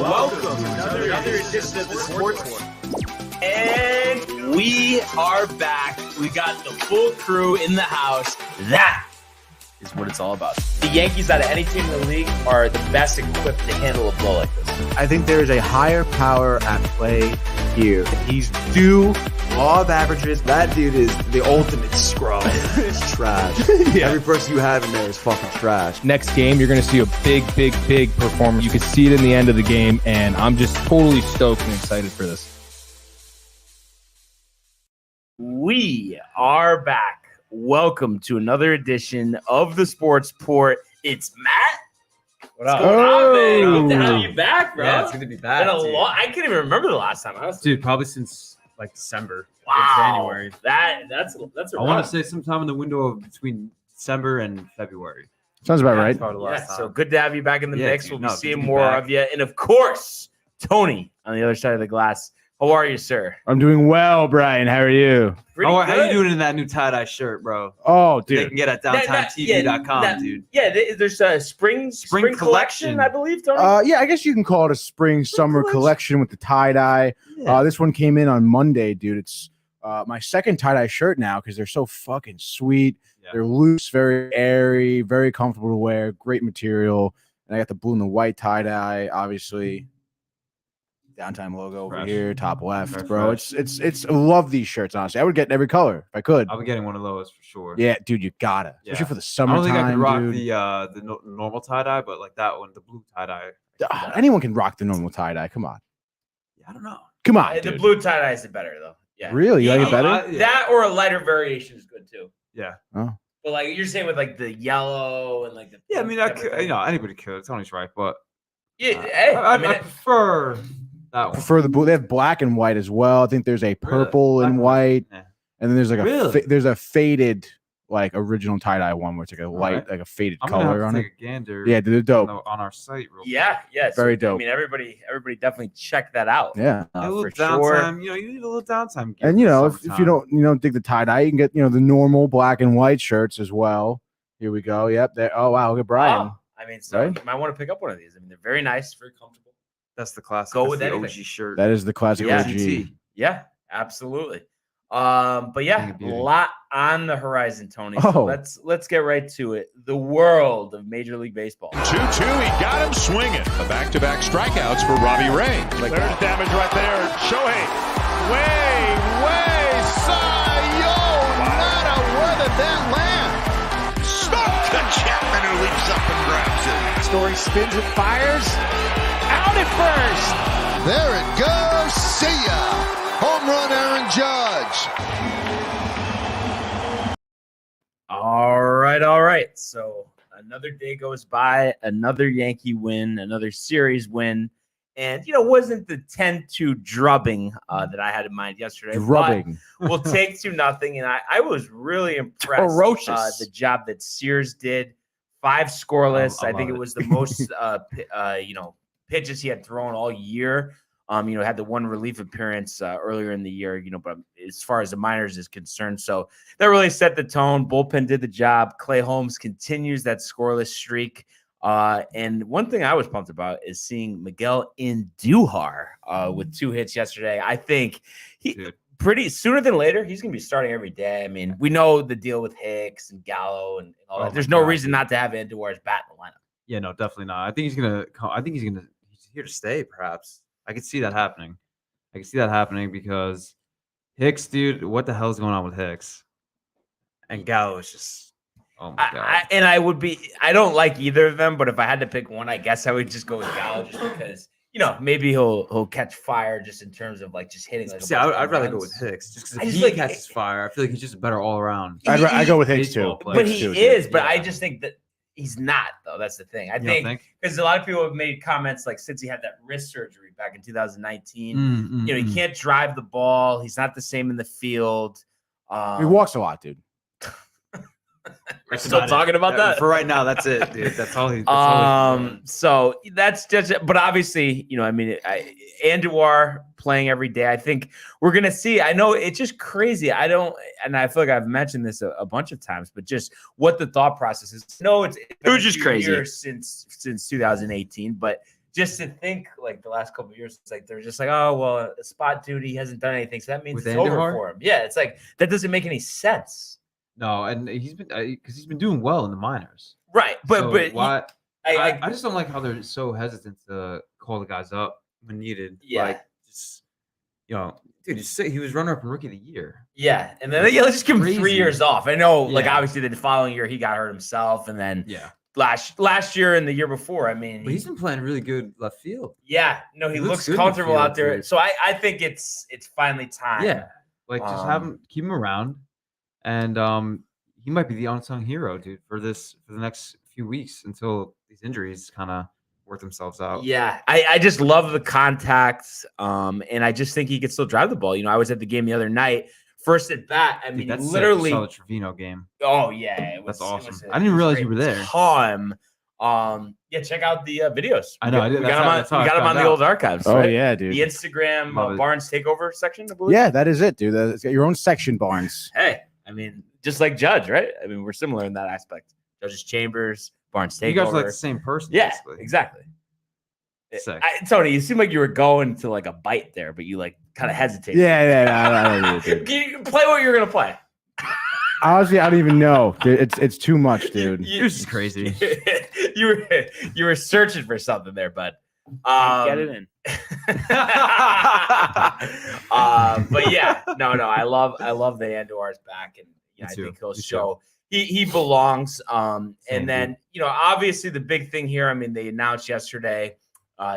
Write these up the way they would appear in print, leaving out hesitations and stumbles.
Welcome to another edition of the Sports War. And we are back. We got the full crew in the house. That is what it's all about. The Yankees, out of any team in the league, are the best equipped to handle a blow like this. I think there is a higher power at play here. He's due law of averages. That dude is the ultimate scrub. It's trash. Yeah. Every person you have in there is fucking trash. Next game, you're going to see a big performance. You can see it in the end of the game, and I'm just totally stoked and excited for this. We are back. Welcome to another edition of the Sports Port. It's Matt. What up? What's going on, man? Good to have you back, bro. Yeah, it's good to be back. I can't even remember the last time I was. Dude, probably since like December. Wow. January. That's a I want to say sometime in the window of between December and February. Sounds about right. Probably the last time. So good to have you back in the mix. Dude, we'll be seeing more of you. And of course, Tony on the other side of the glass. How are you, sir? I'm doing well, Brian. How are you? Pretty How good. you doing in that new tie-dye shirt, bro? Oh, They dude. can get at downtimetv.com, dude. Yeah, there's a spring collection, I believe, Tony. Yeah, I guess you can call it a spring-summer collection with the tie-dye. Yeah. This one came in on Monday, dude. It's my second tie-dye shirt now because they're so fucking sweet. Yeah. They're loose, very airy, very comfortable to wear, great material. And I got the blue and the white tie-dye, obviously. Downtime logo over Fresh. here, top left, Very bro. fresh. It's I love these shirts, honestly. I would get every color if I could. I'll be getting one of those for sure. Yeah, dude, you gotta. Yeah. Especially for the I summertime, don't think I could rock dude. the normal tie-dye, but like that one, the blue tie-dye. Anyone can rock the normal tie-dye. Come on. Yeah, I don't know. Come on, The dude. blue tie-dye is the better, though. Yeah. Really? You like it better? That or a lighter variation is good, too. Yeah. Oh. But like you're saying with like the yellow and like the Yeah, I mean, anybody could. Tony's right, but yeah, hey, I mean, prefer that one. Prefer the blue. They have black and white as well. I think there's a purple Black and and white, Yeah. and then there's like Really? there's a faded like original tie-dye one where it's like a light, right. like a faded I'm gonna color have on to it. take a gander. Yeah, dude, they're dope. on our site. Real yeah. Very I dope. mean, everybody definitely check that out. Yeah. quick. A little for sure. downtime. You need a little downtime. gear And for you the know, if summertime. you don't dig the tie-dye, you can get the normal black and white shirts as well. Here we go. Yep. There. Oh wow, look at Brian. Oh, I mean, so Right? you might want to pick up one of these. I mean, they're very nice, very comfortable. That's the classic. Go That's with the anything. OG shirt. That is the classic Yeah. OG. Yeah, absolutely. But yeah, Thing of a beauty. lot on the horizon, Tony. So Oh. let's get right to it. The world of Major League Baseball. 2-2, he got him swinging. The back-to-back strikeouts for Robbie Ray. There's damage right there. Shohei, way, Cy-Yo, Nada, where did that land? Stuck to Chapman, who leaps up and grabs it. Story spins and fires. Out at first. There it goes. See ya. Home run, Aaron Judge. All right. So another day goes by, another Yankee win, another series win. And, wasn't the 10-2 drubbing that I had in mind yesterday. Drubbing. But we'll take 2-0. And I was really impressed. Ferocious. The job that Sears did. 5 scoreless. I I think it love it. was the most, pitches he had thrown all year. Had the one relief appearance earlier in the year, but as far as the minors is concerned. So that really set the tone. Bullpen did the job. Clay Holmes continues that scoreless streak. And one thing I was pumped about is seeing Miguel Andujar with 2 hits yesterday. I think Dude. pretty sooner than later, he's going to be starting every day. I mean, we know the deal with Hicks and Gallo and all Oh that. my There's no God, reason not to have Andujar's bat in the lineup. Yeah, no, definitely not. I think he's gonna. He's here to stay. Perhaps I could see that happening. Because Hicks, dude, what the hell is going on with Hicks? And Gallo is just. Oh my god. I don't like either of them, but if I had to pick one, I guess I would just go with Gallo just because, maybe he'll catch fire just in terms of like just hitting. Like See, I'd rather go with Hicks just I because just he like- catches fire. I feel like he's just better all around. I go with Hicks too. baseball player. But he Hicks too, is, dude. but I Yeah. just think that he's not, though. That's the thing. I You don't think because a lot of people have made comments like since he had that wrist surgery back in 2019, he can't drive the ball. He's not the same in the field. He walks a lot, dude. We're still talking about that. For right now, that's it, dude. That's all he. So that's just, but obviously, Andujar playing every day. I think we're gonna see. I know it's just crazy. I feel like I've mentioned this a bunch of times, but just what the thought process is. No, it was just crazy since 2018. But just to think like the last couple of years, it's like they're just like, oh well, spot duty hasn't done anything, so that means With it's over Andujar? for him. Yeah, it's like that doesn't make any sense. No, and he's been because he's been doing well in the minors. Right, but So but why? I I just don't like how they're so hesitant to call the guys up when needed. Yeah. Like, just, dude, just say he was runner-up in Rookie of the Year. yeah, and then let's just give him 3 Crazy. years off. I know, like Yeah. obviously the following year he got hurt himself, and then Yeah, last year and the year before, I mean, but he's been playing really good left field. yeah, no, he he looks looks good in the comfortable field, out there. dude. So I think it's finally time. Yeah, like just have him, keep him around, and he might be the unsung hero, dude, for the next few weeks until these injuries kind of work themselves out. Yeah, I just love the contacts, and I just think he could still drive the ball. I was at the game the other night, first at bat. I Dude, mean, that's sick. literally. I saw the Trevino game. Oh yeah, it was, That's awesome. It was I didn't realize great you were there. Time. Yeah, check out the videos. I know, I did. We That's how- got that's them how on. We I got them on found the out. old archives. Oh right? yeah, dude. The Instagram Love it. Barnes Takeover section, I believe. Yeah, that is it, dude. It's got your own section, Barnes. Hey, I mean, just like Judge, right? I mean, we're similar in that aspect. Judge's Chambers, Barnes Takeover. You guys are like the same person. Yeah, basically. exactly. Sick. Tony, you seem like you were going to like a bite there, but you like kind of hesitated. I know, dude. You play what you're gonna play. Honestly, I don't even know. Dude, it's too much, dude. This is crazy. you were searching for something there, bud. Get it in. But yeah, no, I love the Andujar's back, and Me I too. think he'll Me too. show he belongs. Same, And then obviously the big thing here. I mean, they announced yesterday,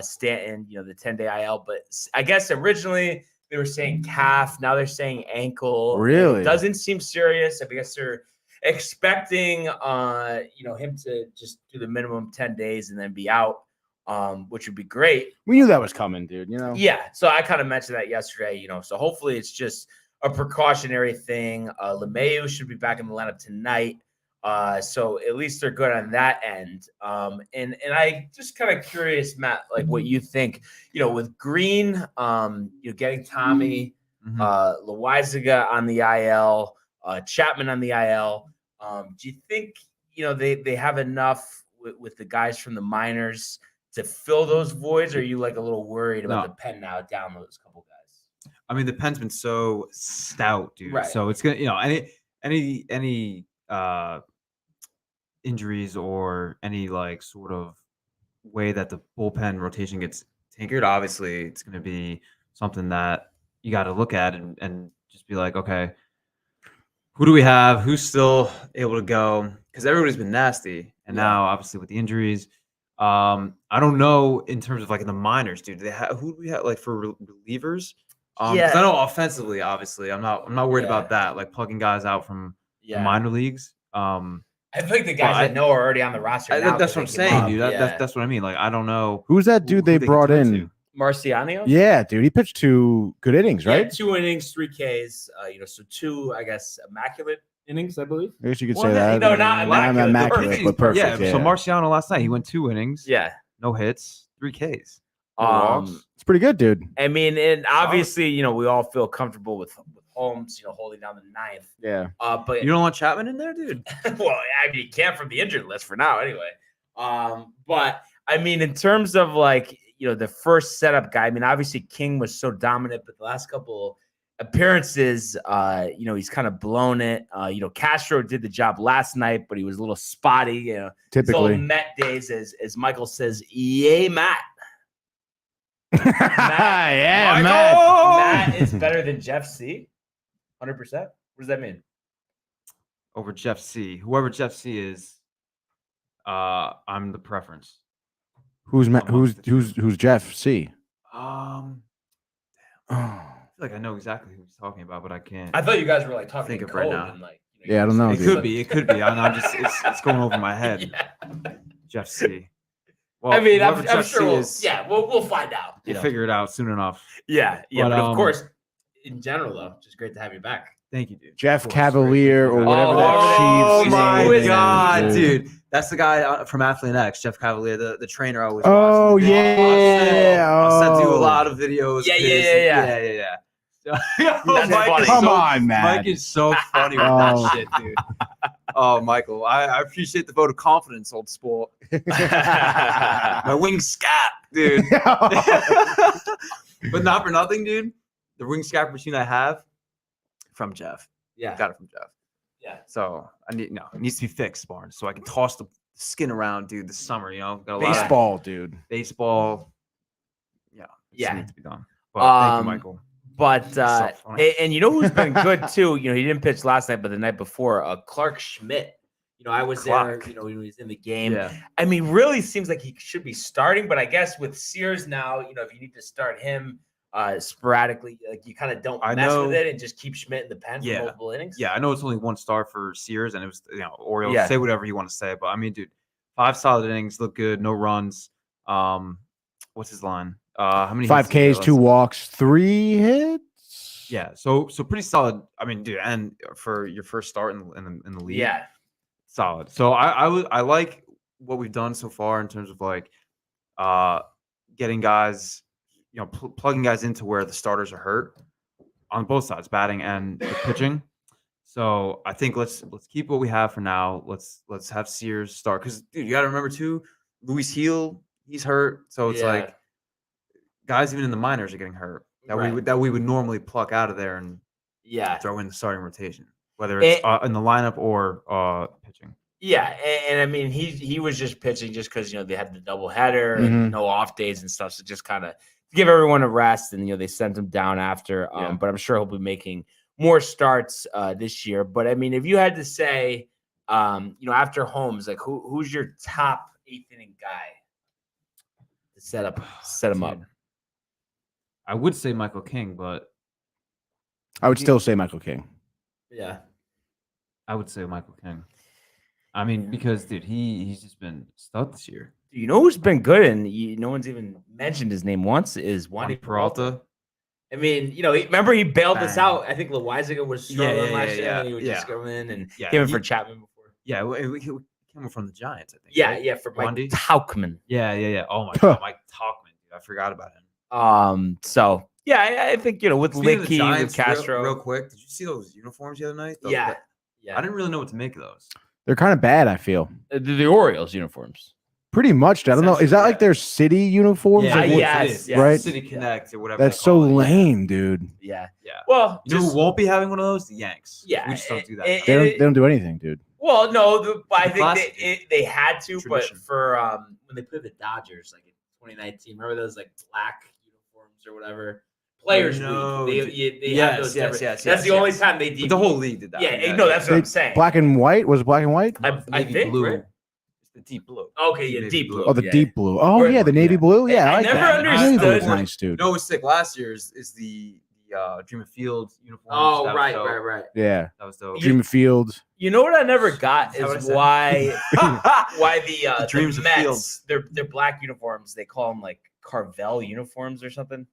Stanton, the 10-day IL, but I guess originally they were saying calf, now they're saying ankle. Really? It doesn't seem serious. I guess they're expecting him to just do the minimum 10 days and then be out, which would be great. We knew that was coming, dude. Yeah, so I kind of mentioned that yesterday, so hopefully it's just a precautionary thing. LeMahieu should be back in the lineup tonight. So at least they're good on that end. And I just kind of curious, Matt, like what you think, with Green, getting Tommy, Loaizaga on the IL, Chapman on the IL. Do you think, they have enough with the guys from the minors to fill those voids? Or are you like a little worried about the pen now down those couple guys? I mean, the pen's been so stout, dude. Right. So it's gonna, any injuries or any like sort of way that the bullpen rotation gets tinkered, obviously it's gonna be something that you got to look at and just be like, okay, who do we have? Who's still able to go? Because everybody's been nasty, and now obviously with the injuries, I don't know in terms of like in the minors, dude. Who do we have like for relievers? Because I know offensively, obviously, I'm not worried about that. Like plugging guys out from the minor leagues. I think the guys I know are already on the roster. Now That's what I'm saying, dude. That's what I mean. Like I don't know Who's that dude they can brought turn in? to. Marciano. Yeah, dude. He pitched 2 good innings, right? 2 innings, 3 Ks. So 2, I guess, immaculate innings, I believe. I guess you could Well, say that. no, not immaculate, immaculate, perfect. but perfect. Yeah. So Marciano last night he went 2 innings, Yeah. no hits, 3 Ks. No walks. It's pretty good, dude. I mean, and obviously, we all feel comfortable with Holmes, holding down the 9th. Yeah. But You don't want Chapman in there, dude? well, I mean, you can't from the injured list for now, anyway. But I mean, in terms of like, the first setup guy, I mean, obviously King was so dominant, but the last couple appearances, he's kind of blown it. Castro did the job last night, but he was a little spotty. Typically. So Met days, as Michael says, yay, Matt. Yeah, Matt, Matt. Matt is better than Jeff C. 100%. What does that mean? Over Jeff C. Whoever Jeff C is, I'm the preference. Who's Jeff C? I feel like I know exactly who he's talking about, but I can't. I thought you guys were like talking Think in of right code now. and like. Yeah, I don't know, It dude. could be. It could be. I'm just. It's going over my head. Yeah. Jeff C. Well, I mean, I'm whoever Jeff sure C we'll, is, we'll find out. We'll figure it out soon enough. Yeah, But, but of course, in general, though, just great to have you back. Thank you, dude. Jeff Of course. Cavalier or whatever Oh, that cheese my name is, God, dude. That's the guy from Athlete X, Jeff Cavalier, the trainer I always Oh, watch. yeah. I'll send you a Oh. lot of videos. Yeah, yeah. That's Mike funny. is Come so- on, man. Mike is so funny with Oh. that shit, dude. Oh, Michael, I appreciate the vote of confidence, old sport. My wings scat. dude. But not for nothing, dude. The ring scalper machine I have from Jeff. Yeah. Got it from Jeff. Yeah. So it needs to be fixed, Barnes, so I can toss the skin around, dude, this summer. Got a lot of Baseball, dude. baseball. Yeah. Yeah. Needs to be done. But thank you, Michael. But Self-funny. and you know who's been good too? He didn't pitch last night, but the night before, Clark Schmidt. I was Clark. there. When he was in the game. Yeah. I mean, really seems like he should be starting, but I guess with Sears now, if you need to start him sporadically, like you kind of don't mess with it and just keep Schmidt in the pen for multiple innings. Yeah, I know it's only one start for Sears, and it was Orioles. Yeah. Say whatever you want to say, but I mean, dude, 5 solid innings, look good, no runs. What's his line? How many? 5 hits Ks, 2 walks, 3 hits. Yeah, so pretty solid. I mean, dude, and for your first start in the league, Yeah. solid. So I like what we've done so far in terms of like getting guys, plugging guys into where the starters are hurt on both sides, batting and the pitching. So I think let's keep what we have for now. Let's have Sears start, because dude, you got to remember too, Luis Heel, he's hurt, so it's like guys even in the minors are getting hurt that we would normally pluck out of there and throw in the starting rotation, whether it's in the lineup or pitching. Yeah, and I mean he was just pitching just because they had the doubleheader and no off days and stuff, so just kind of give everyone a rest, and they sent him down after. But I'm sure he'll be making more starts this year. But I mean, if you had to say, after Holmes, like who's your top 8th inning guy to set him up? I would say Michael King, but I would still say Michael King. Yeah, I would say Michael King. I mean, because dude, he's just been stud this year. You know who's been good, and no one's even mentioned his name once, is Wandy Peralta. I mean, remember he bailed us out. I think Loizaga was struggling last year, and he would just go in and came in for Chapman before. Yeah, he came from the Giants, I think. Yeah, right? yeah, for Mike Wandy? Tauchman. Yeah. Oh my God, Mike Tauchman, dude, I forgot about him. So yeah, I think with Licky, with Castro. Real quick, did you see those uniforms the other night? Yeah. I didn't really know what to make of those. They're kind of bad, I feel. The Orioles uniforms. Pretty much. I don't know. Is that like their city uniforms? Yeah, Like, yes, right? City Connect or whatever. That's so lame, dude. Yeah. Yeah. Well, you know who won't be having one of those? The Yanks. Yeah, We just don't do that. They don't do anything, dude. Well, no, I think classic. they had to, Tradition. but for when they played the Dodgers, like in 2019, remember those like black uniforms or whatever? Players No, Week. They had those. yes. That's the only time they But did. the whole league did that. Yeah, no, that's what I'm saying. Black and white? Was it black and white? I Navy think blue. right? It's the deep blue. Okay, yeah, Navy deep blue. blue. Oh, the yeah. deep blue. Oh, Or- yeah, the navy blue. Yeah, I like never that. understood- Navy blue's nice, dude. You know what was sick last year is the Dream of Field uniform. Oh, That was right, dope. right. Yeah. That was dope. Dream of Field. You know what I never got Is that what I is said? why the Dreams the of Mets, Fields. their black uniforms, they call them like Carvel uniforms or something.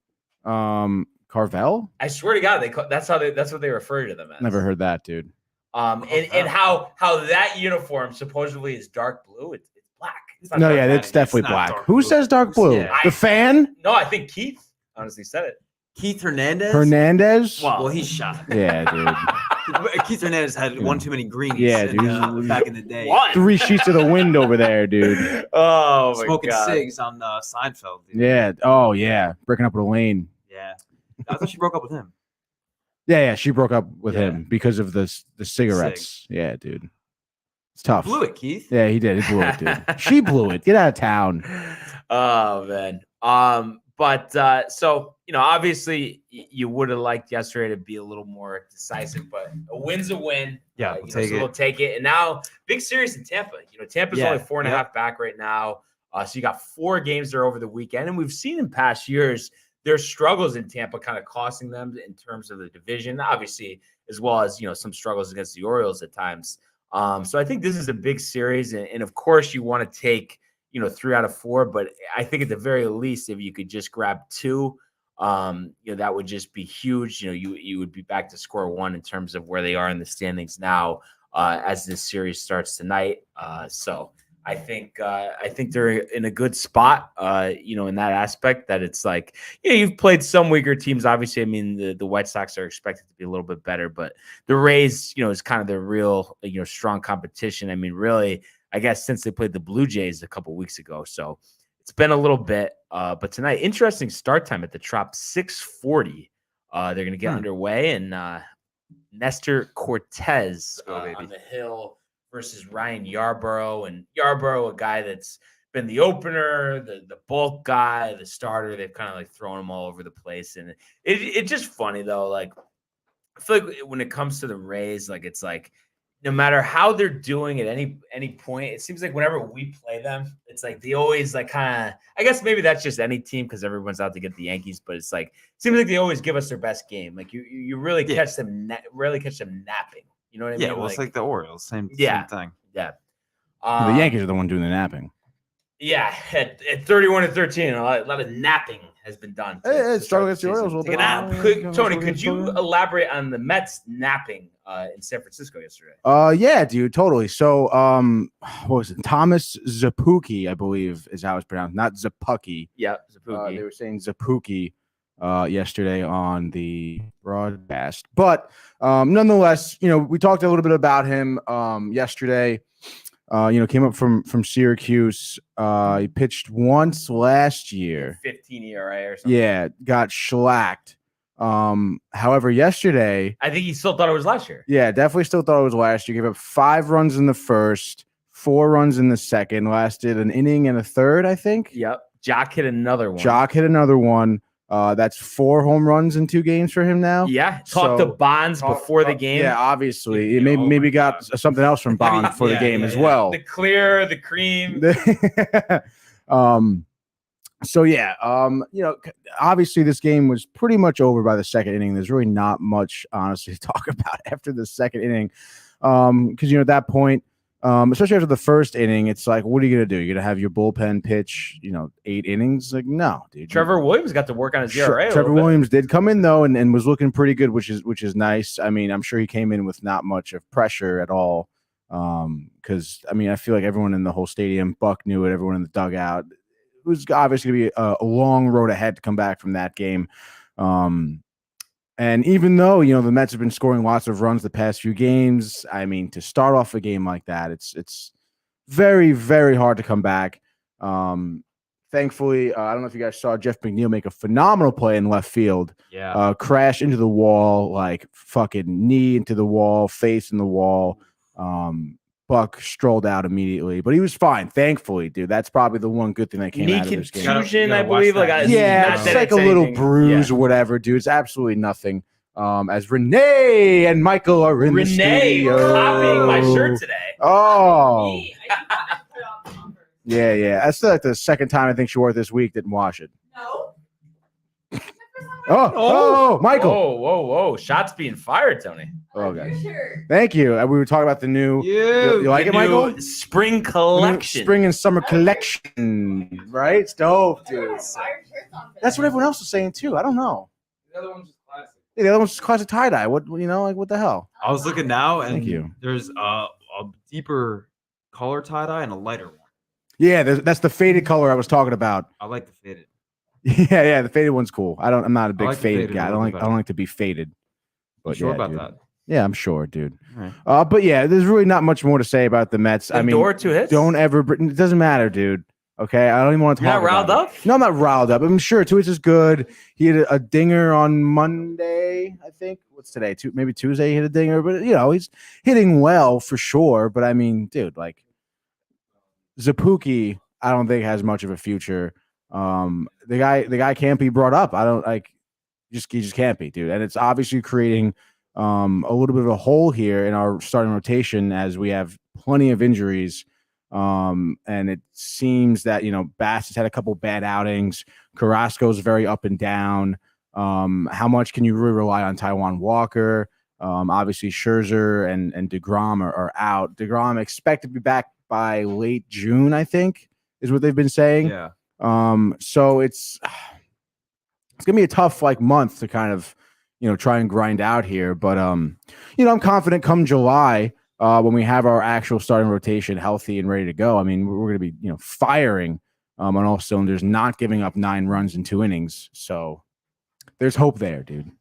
Carvel? I swear to God, that's what they refer to them as. Never heard that, dude. And how that uniform supposedly is dark blue. It's black. It's not No, dark yeah, blue. it's definitely not black. dark Who blue. says dark blue? Yeah. The fan? No, I think Keith honestly said it. Keith Hernandez. Hernandez? Well, he's shot. Yeah, dude. Keith Hernandez had one too many greenies. Yeah, in, dude. back in the day. What? 3 sheets of the wind over there, dude. Oh my Smoking God. cigs on Seinfeld. Dude. Yeah. Oh, yeah. Breaking up with Elaine. Yeah. I thought she broke up with him. Yeah. She broke up with Yeah. him because of the cigarettes. Yeah, dude. It's tough. Blew it, Keith. Yeah, he did. He blew it, dude. She blew it. Get out of town. Oh man. But so obviously you would have liked yesterday to be a little more decisive, but a win's a win. Yeah, we'll take it. We'll take it. And now big series in Tampa. Tampa's Yeah, only 4.5 back right now. So you got 4 games there over the weekend, and we've seen in past years there's struggles in Tampa kind of costing them in terms of the division, obviously, as well as some struggles against the Orioles at times. So I think this is a big series, and of course you want to take 3 out of 4, but I think at the very least, if you could just grab 2, that would just be huge. You would be back to square one in terms of where they are in the standings now as this series starts tonight. So I think they're in a good spot, in that aspect that it's like, you've played some weaker teams. Obviously, I mean, the White Sox are expected to be a little bit better, but the Rays, is kind of the real, strong competition. I mean, really, I guess since they played the Blue Jays a couple weeks ago. So it's been a little bit. But tonight, interesting start time at the Trop, 6:40. They're going to get underway, and Nestor Cortez on the hill versus Ryan Yarborough. And Yarborough, a guy that's been the opener, the bulk guy, the starter. They've kind of like thrown him all over the place. And it's just funny, though. Like, I feel like when it comes to the Rays, like it's like no matter how they're doing at any point, it seems like whenever we play them, it's like they always like kind of. I guess maybe that's just any team because everyone's out to get the Yankees, but it's like it seems like they always give us their best game. Like you really catch them, rarely catch them napping. You know what I mean? Yeah, well, it's like the Orioles, same thing. Yeah. The Yankees are the one doing the napping. Yeah, at 31-13, a lot of napping has been done. Hey, struggle against the Orioles a little bit. Tony, could you elaborate on the Mets napping in San Francisco yesterday? Yeah, dude, totally. So, what was it? Thomas Zapuki, I believe, is how it's pronounced, not Zapuki. Yeah, Zapuki. They were saying Zapuki yesterday on the broadcast, but nonetheless, we talked a little bit about him yesterday. Came up from Syracuse. He pitched once last year. 15 ERA or something. Yeah, got shellacked. However, yesterday, I think he still thought it was last year. Yeah, definitely still thought it was last year. Gave up 5 runs in the first, 4 runs in the second. Lasted an inning and a third, I think. Yep. Jock hit another one. That's 4 home runs in 2 games for him now. Yeah. Talked to Bonds before the game. Yeah, obviously. Maybe got something else from Bonds for the game as well. The clear, the cream. Obviously this game was pretty much over by the second inning. There's really not much, honestly, to talk about after the second inning. Because, at that point, especially after the first inning, it's like, what are you going to do? You're going to have your bullpen pitch, 8 innings? Like, no, dude. Trevor Williams got to work on his ERA. Trevor Williams did come in, though, and was looking pretty good, which is nice. I mean, I'm sure he came in with not much of pressure at all. Because, I feel like everyone in the whole stadium, Buck knew it, everyone in the dugout. It was obviously going to be a long road ahead to come back from that game. And even though, the Mets have been scoring lots of runs the past few games, to start off a game like that, it's very, very hard to come back. Thankfully, I don't know if you guys saw Jeff McNeil make a phenomenal play in left field. Yeah. Crash into the wall, like fucking knee into the wall, face in the wall. Buck strolled out immediately, but he was fine. Thankfully, dude. That's probably the one good thing that came out of this game. Contusion, I believe. It's like a little bruise or whatever, dude. It's absolutely nothing. As Renee and Michael are in the studio. Copying my shirt today. Oh. Yeah. That's like the second time I think she wore it this week. Didn't wash it. No. Oh, Michael. Whoa. Shots being fired, Tony. Oh, guys. Thank you. We were talking about the new. You like it, Michael? Spring collection. Spring and summer collection. Right? It's dope, dude. That's what everyone else was saying, too. I don't know. The other one's just classic. Yeah, the other one's just classic tie-dye. What the hell? I was looking now, and Thank you. There's a deeper color tie-dye and a lighter one. Yeah, that's the faded color I was talking about. I like the faded. Yeah, the faded one's cool. I'm not a big like faded guy. I don't better. like to be faded. But Sure yeah, about dude. that? Yeah, I'm sure, dude. Right. But yeah, there's really not much more to say about the Mets. Door 2 hits. Don't ever. It doesn't matter, dude. Okay, I don't even want to talk. You're not riled up? No, I'm not riled up. I'm sure 2 hits is good. He hit a dinger on Monday, I think. What's today? Maybe Tuesday. He hit a dinger, but he's hitting well for sure. But dude, like Zapuki, I don't think has much of a future. The guy can't be brought up. I don't like. He just can't be, dude. And it's obviously creating a little bit of a hole here in our starting rotation as we have plenty of injuries. And it seems that Bass has had a couple bad outings. Carrasco's very up and down. How much can you really rely on Taijuan Walker? Obviously Scherzer and DeGrom are out. DeGrom expected to be back by late June, I think, is what they've been saying. Yeah. So it's gonna be a tough month to kind of try and grind out here. But I'm confident come July when we have our actual starting rotation healthy and ready to go. We're gonna be firing on all cylinders, not giving up 9 runs in 2 innings. So there's hope there, dude.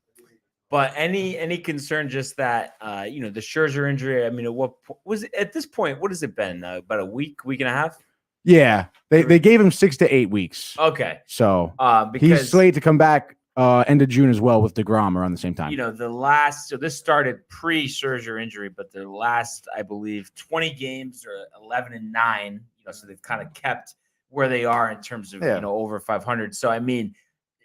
But any concern just that the Scherzer injury? What was it at this point? What has it been? About a week and a half? Yeah, they gave him 6 to 8 weeks. Okay. So Because he's slated to come back end of June as well with DeGrom around the same time. you know, so this started pre-Scherzer injury, but the last, I believe, 20 games are 11-9. You know, so they've kind of kept where they are in terms of you know, over 500. So I mean,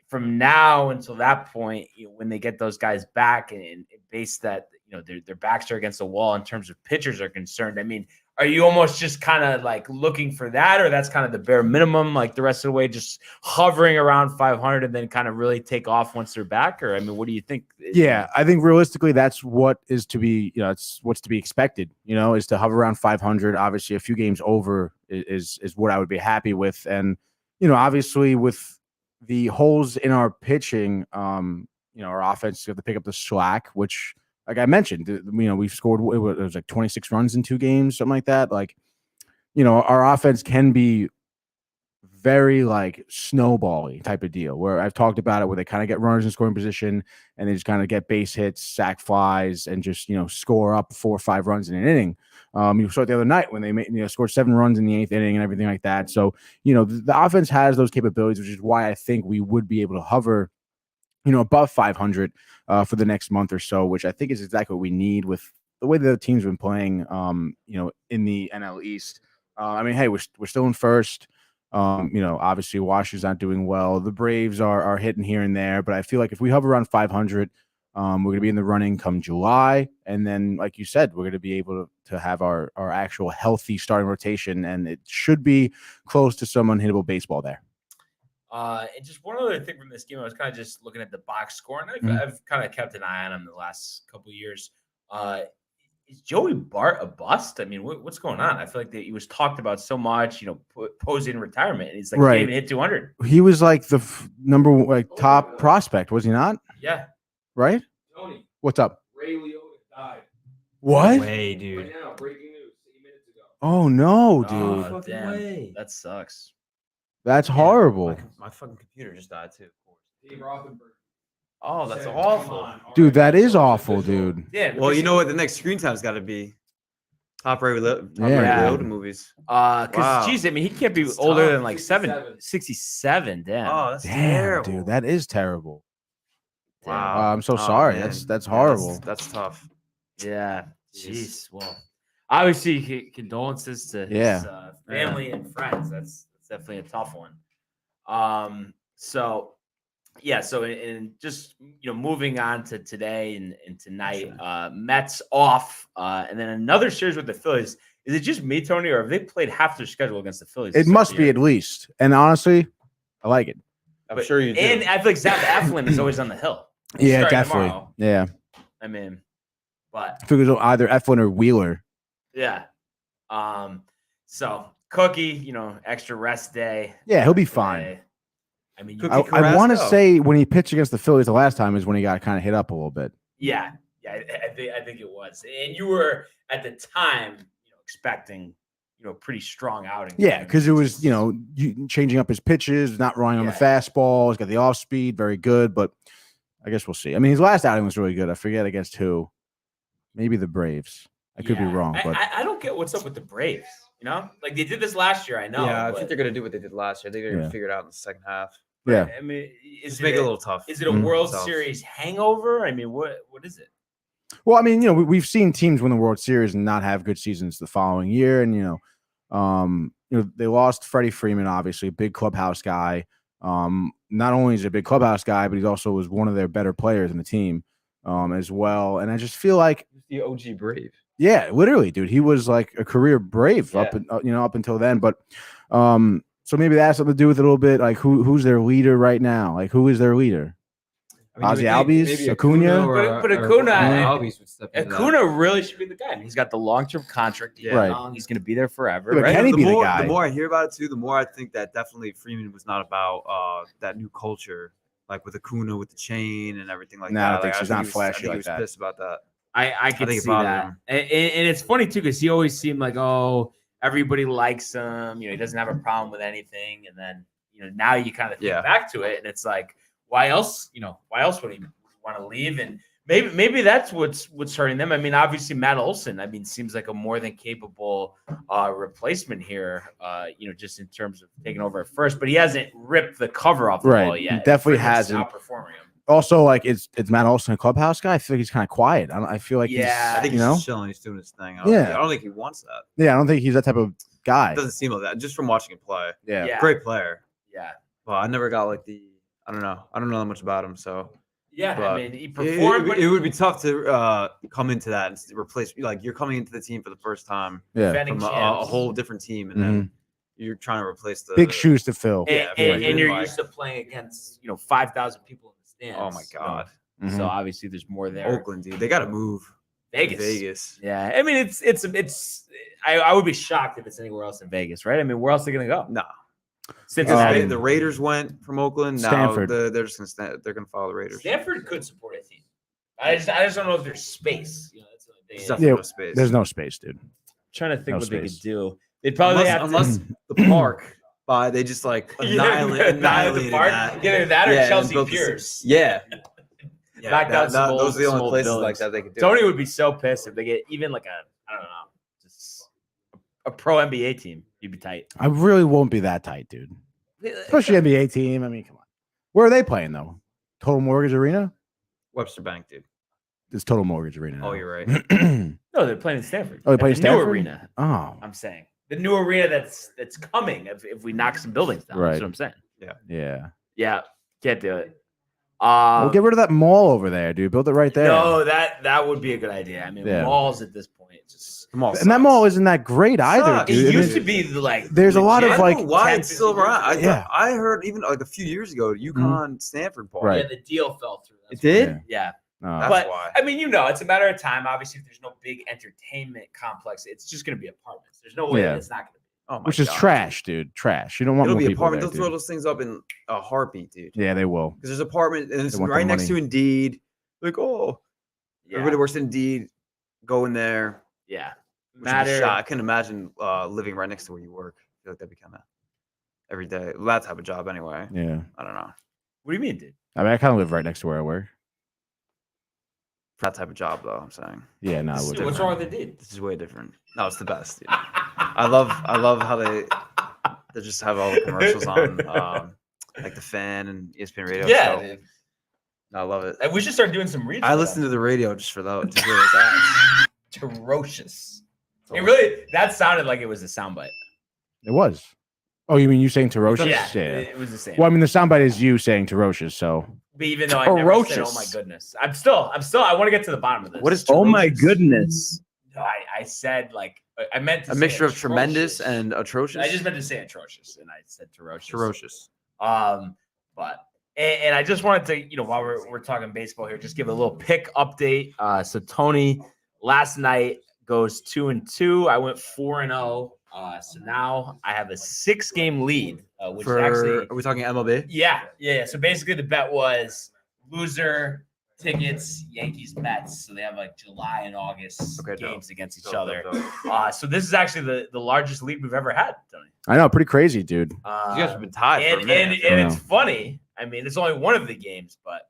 from now until that point, you know, when they get those guys back and base that, you know, their backs are against the wall in terms of pitchers are concerned. I mean, are you almost just kind of like looking for that, or that's kind of the bare minimum, like the rest of the way, just hovering around 500 and then kind of really take off once they're back? Or, I mean, what do you think? Yeah, I think realistically, that's what is to be, you know, it's what's to be expected, you know, is to hover around 500. Obviously, a few games over is what I would be happy with. And, you know, obviously with the holes in our pitching, you know, our offense have to pick up the slack, which, like I mentioned, you know, we've scored, it was like 26 runs in 2 games, something like that. Like, you know, our offense can be very like snowbally type of deal where I've talked about it, where they kind of get runners in scoring position and they just kind of get base hits, sack flies, and just, you know, score up 4 or 5 runs in an inning. You saw it the other night when they scored 7 runs in the 8th inning and everything like that. So, you know, the offense has those capabilities, which is why I think we would be able to hover, you know, above 500 for the next month or so, which I think is exactly what we need with the way the team's been playing, you know, in the NL East. I mean, hey, we're still in first. You know, obviously Washington's not doing well. The Braves are hitting here and there, but I feel like if we hover around 500, we're going to be in the running come July. And then, like you said, we're going to be able to have our actual healthy starting rotation, and it should be close to some unhittable baseball there. And just one other thing from this game, I was kind of just looking at the box score, and I've kind of kept an eye on him the last couple of years. Is Joey Bart a bust? I mean, what's going on? I feel like that he was talked about so much, you know, posing retirement, and he's like, right, can't even hit 200. He was like the top prospect, was he not? Yeah. Right? Tony, What's up? Ray Liotta died. What? Way, dude. Right now, breaking news 8 minutes ago. Oh no, Oh, dude. damn. way. That sucks. That's horrible. My fucking computer just died too, of course. Dave Rothenberg. Oh, that's said, awful. "Come on, Dude, all that right, is so awful, official." dude. Yeah. Well, you know what the next screen time's got to be? Top Ray Yeah. Liotta movies. Because, Wow. geez, I mean, he can't be It's older tough. than like 67. Damn. Oh, that's Damn, terrible. dude, that is terrible. Wow. I'm so Oh, sorry. man. That's Yeah, horrible. that's tough. Yeah. Jeez. Jeez. Well, obviously, condolences to his Yeah. family and friends. That's definitely a tough one. So, yeah. So, in just, you know, moving on to today and tonight, Mets off, and then another series with the Phillies. Is it just me, Tony, or have they played half their schedule against the Phillies? It must be at least. And honestly, I like it. I'm sure you do. And I feel like Zach Eflin is always on the hill. Yeah, Starting definitely. tomorrow. Yeah. I mean, but I figure it was either Eflin or Wheeler. yeah. So Cookie, you know, extra rest day. Yeah, he'll be fine. Today. I mean, Cookie I want to Carrasco. say when he pitched against the Phillies the last time is when he got kind of hit up a little bit. yeah. I think it was, and you were at the time, you know, expecting, you know, pretty strong outing. Yeah, because it was, you know, changing up his pitches, not relying on the fastball. He's got the off speed, very good. But I guess we'll see. I mean, his last outing was really good. I forget against who. Maybe the Braves. I could be wrong, but I don't get what's up with the Braves. You know, like they did this last year. I know. Yeah, I but, think they're gonna do what they did last year. They're gonna figure it out in the second half. yeah. I mean, Just make it a little tough. Is it a Mhm. World Themselves. Series hangover? I mean, what is it? Well, I mean, you know, we've seen teams win the World Series and not have good seasons the following year, and you know, they lost Freddie Freeman, obviously a big clubhouse guy. Not only is he a big clubhouse guy, but he also was one of their better players in the team, as well. And I just feel like, The OG Brave. yeah, literally, dude, he was like a career Brave up until then. But so maybe that has something to do with it a little bit. Like who's their leader right now? Like who is their leader? Ozzy Albies, Acuna? But Acuna, Albies would step into that. Acuna really should be the guy. I mean, he's got the long-term contract. Yeah. Right. He's going to be there forever. Yeah, but right? can he the be the more, guy? The more I hear about it too, the more I think that definitely Freeman was not about that new culture, like with Acuna with the chain and everything like No, that. I don't think Like, so. He's think not he was- flashy I think like he was that. pissed about that. I can think it see bothered that. him. And it's funny, too, because he always seemed like, oh, everybody likes him. You know, he doesn't have a problem with anything. And then, you know, now you kind of think back to it, and it's like, why else would he want to leave? And Maybe that's what's hurting them. I mean, obviously Matt Olson, I mean, seems like a more than capable replacement here, just in terms of taking over at first, but he hasn't ripped the cover off the ball yet. He definitely Friedman's hasn't. Outperforming him. Also, like it's Matt Olson, a clubhouse guy. I feel like he's kind of quiet. I feel like Yeah. I think he's, he's just chilling. He's doing his thing. I don't think he wants that. Yeah, I don't think he's that type of guy. It doesn't seem like that. Just from watching him play. Yeah. Great player. Yeah. Well, I never got like I don't know that much about him. So Yeah, but I mean, he performed. It would be tough to come into that and replace. Like you're coming into the team for the first time defending from a champs. whole different team, and then you're trying to replace the big shoes to fill. And you're used to playing against 5,000 people in the stands. Oh my god! So obviously there's more there. Oakland, dude, they got to move. Vegas. Yeah, I mean it's. I would be shocked if it's anywhere else in Vegas, right? I mean, where else are they gonna go? No. Cincinnati. The Raiders went from Oakland. Stanford. Now they're just gonna follow the Raiders. Stanford could support a team. I just don't know if there's space. That's what There's they. definitely no space. There's no space, dude. Trying to think No what they space. could do. They'd probably unless the park they just like annihilated the park. that. Either that or Yeah, and Chelsea built Piers. Yeah. Knock down some those are the old only places buildings. like that they could do. Tony would be so pissed if they get even like I don't know, just a pro NBA team. You'd be tight. I really won't be that tight, dude. Especially NBA team. I mean, come on. Where are they playing though? Total Mortgage Arena? Webster Bank, dude. It's Total Mortgage Arena. Oh, you're right. No, they're playing in Stanford. Oh, they play in At the Stanford? New arena. Oh, I'm saying the new arena that's coming if we knock some buildings down. Right. That's what I'm saying. yeah. Yeah, can't do it. Well, get rid of that mall over there, dude. Build it right there. No, that would be a good idea. I mean, Yeah. malls at this point just Come on. And that mall isn't that great either, Sucks. dude. it And used then- to be like There's a lot of, I like, don't know why 10, it's still 15 around. Yeah. I heard even like a few years ago, UConn Stanford ball. Right. yeah, the deal fell through. It did? Yeah. That's But why. I mean, it's a matter of time. Obviously, if there's no big entertainment complex, it's just going to be apartments. There's no way Yeah. that it's not going to be. Oh my Which is God. trash, dude. Trash. You don't want It'll more be people apartment. there, They'll throw dude. those things up in a heartbeat, dude. Yeah, they will. Because there's apartment and it's They want the right next to money. Indeed. Like, oh, Yeah. everybody works at Indeed. Go in there. Yeah. Which would be shot. I couldn't imagine living right next to where you work. I feel like that'd be kind of every day. Well, that type of job, anyway. Yeah. I don't know. What do you mean, dude? I mean, I kind of live right next to where I work. For that type of job, though, I'm saying Yeah, no, I What's wouldn't. wrong with the dude? this is way different. No, it's the best. Dude. I love how they just have all the commercials on, like the Fan and ESPN Radio. Yeah, so dude. I love it. And we should start doing some reads. I listen to the radio just for that. Just hear those ads. Ferocious. It really that sounded like it was a soundbite. It was. Oh, you mean you saying Terocious? Yeah, Yeah. it was the same. Well, I mean, the soundbite is you saying Terocious, so. But even though I never said, "Oh my Ferocious. goodness," I'm still. I want to get to the bottom of this. What is Oh my Ferocious? goodness. No, I said like I meant to A say mixture of tremendous atrocious. and atrocious. I just meant to say atrocious, and I said ferocious. ferocious. But I just wanted to, while we're talking baseball here, just give a little pick update. So Tony last night goes 2-2. I went 4-0. So now I have a 6-game lead, which actually, Are we talking MLB? yeah. So basically the bet was loser tickets, Yankees, Mets. So they have like July and August Okay, dope. games against each Dope, other. dope, dope. So this is actually the largest lead we've ever had, Tony. I know, pretty crazy, dude. You guys have been tied for a And minute. and I it's know. funny. I mean, it's only one of the games, but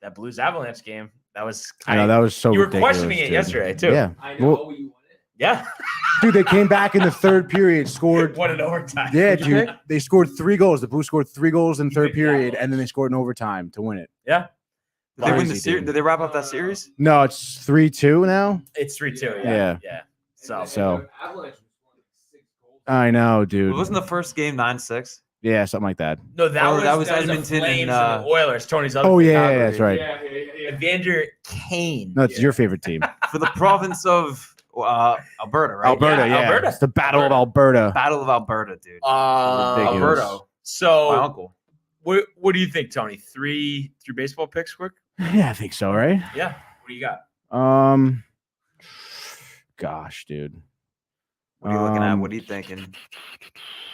that Blues Avalanche game, that was I know, that was so you were ridiculous, questioning it dude. yesterday, too. Yeah. I Well, know you want it. Yeah. dude, they came back in the third period, scored. What an overtime. Yeah, Who'd you dude. They scored 3 goals. The Blues scored 3 goals in the You third picked the period, Avalanche. and then they scored in overtime to win it. Yeah. Did they win the Crazy, series? dude. Did they wrap up that series? No, it's 3-2 now. It's 3-2. Yeah. Yeah. So, So- Avalanche was scoring like 6 goals. I know, dude. Wasn't the first game 9-6? Yeah, something like that. no, that Oh, was that was the Edmonton and, Flames and the Oilers. Tony's other Oh, team. yeah, that's right. Yeah. Evander Kane. No, it's your favorite team. For the province of Alberta, right? Alberta, Yeah, yeah. Alberta. It's the Battle of Alberta. Battle of Alberta, dude. Ridiculous. Alberta. So, My uncle. what do you think, Tony? Three baseball picks quick? Yeah, I think so, right? Yeah. What do you got? Gosh, dude. What are you looking at? What are you thinking?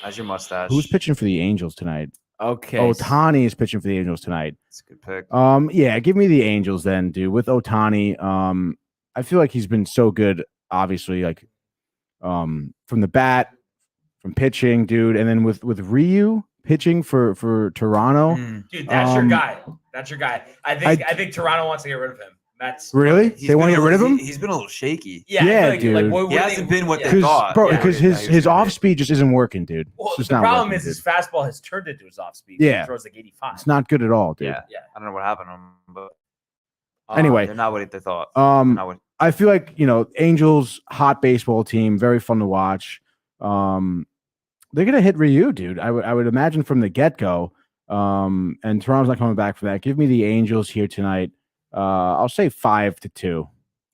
How's your mustache? Who's pitching for the Angels tonight? Okay. Otani is pitching for the Angels tonight. That's a good pick. Yeah, give me the Angels then, dude. With Otani, I feel like he's been so good, obviously, like from the bat, from pitching, dude, and then with Ryu pitching for Toronto. Mm. Dude, that's your Um, guy. That's your guy. I think Toronto wants to get rid of him. Mets. Really? He's They want to been get rid of him? He's been a little shaky. Yeah, I Yeah, feel like, dude. what He are hasn't been what they Because thought. bro, Yeah, because yeah, he was his gonna off be. speed just isn't working, dude. Well, It's just the not problem working, is his dude. fastball has turned into his off speed. Yeah. He throws like 85. It's not good at all, dude. Yeah, Yeah. I don't know what happened to him, but Anyway, they're not what they thought. They're Um, not what- I feel like Angels hot baseball team, very fun to watch. They're gonna hit Ryu, dude. I would imagine from the get go. And Toronto's not coming back for that. Give me the Angels here tonight. I'll say 5-2.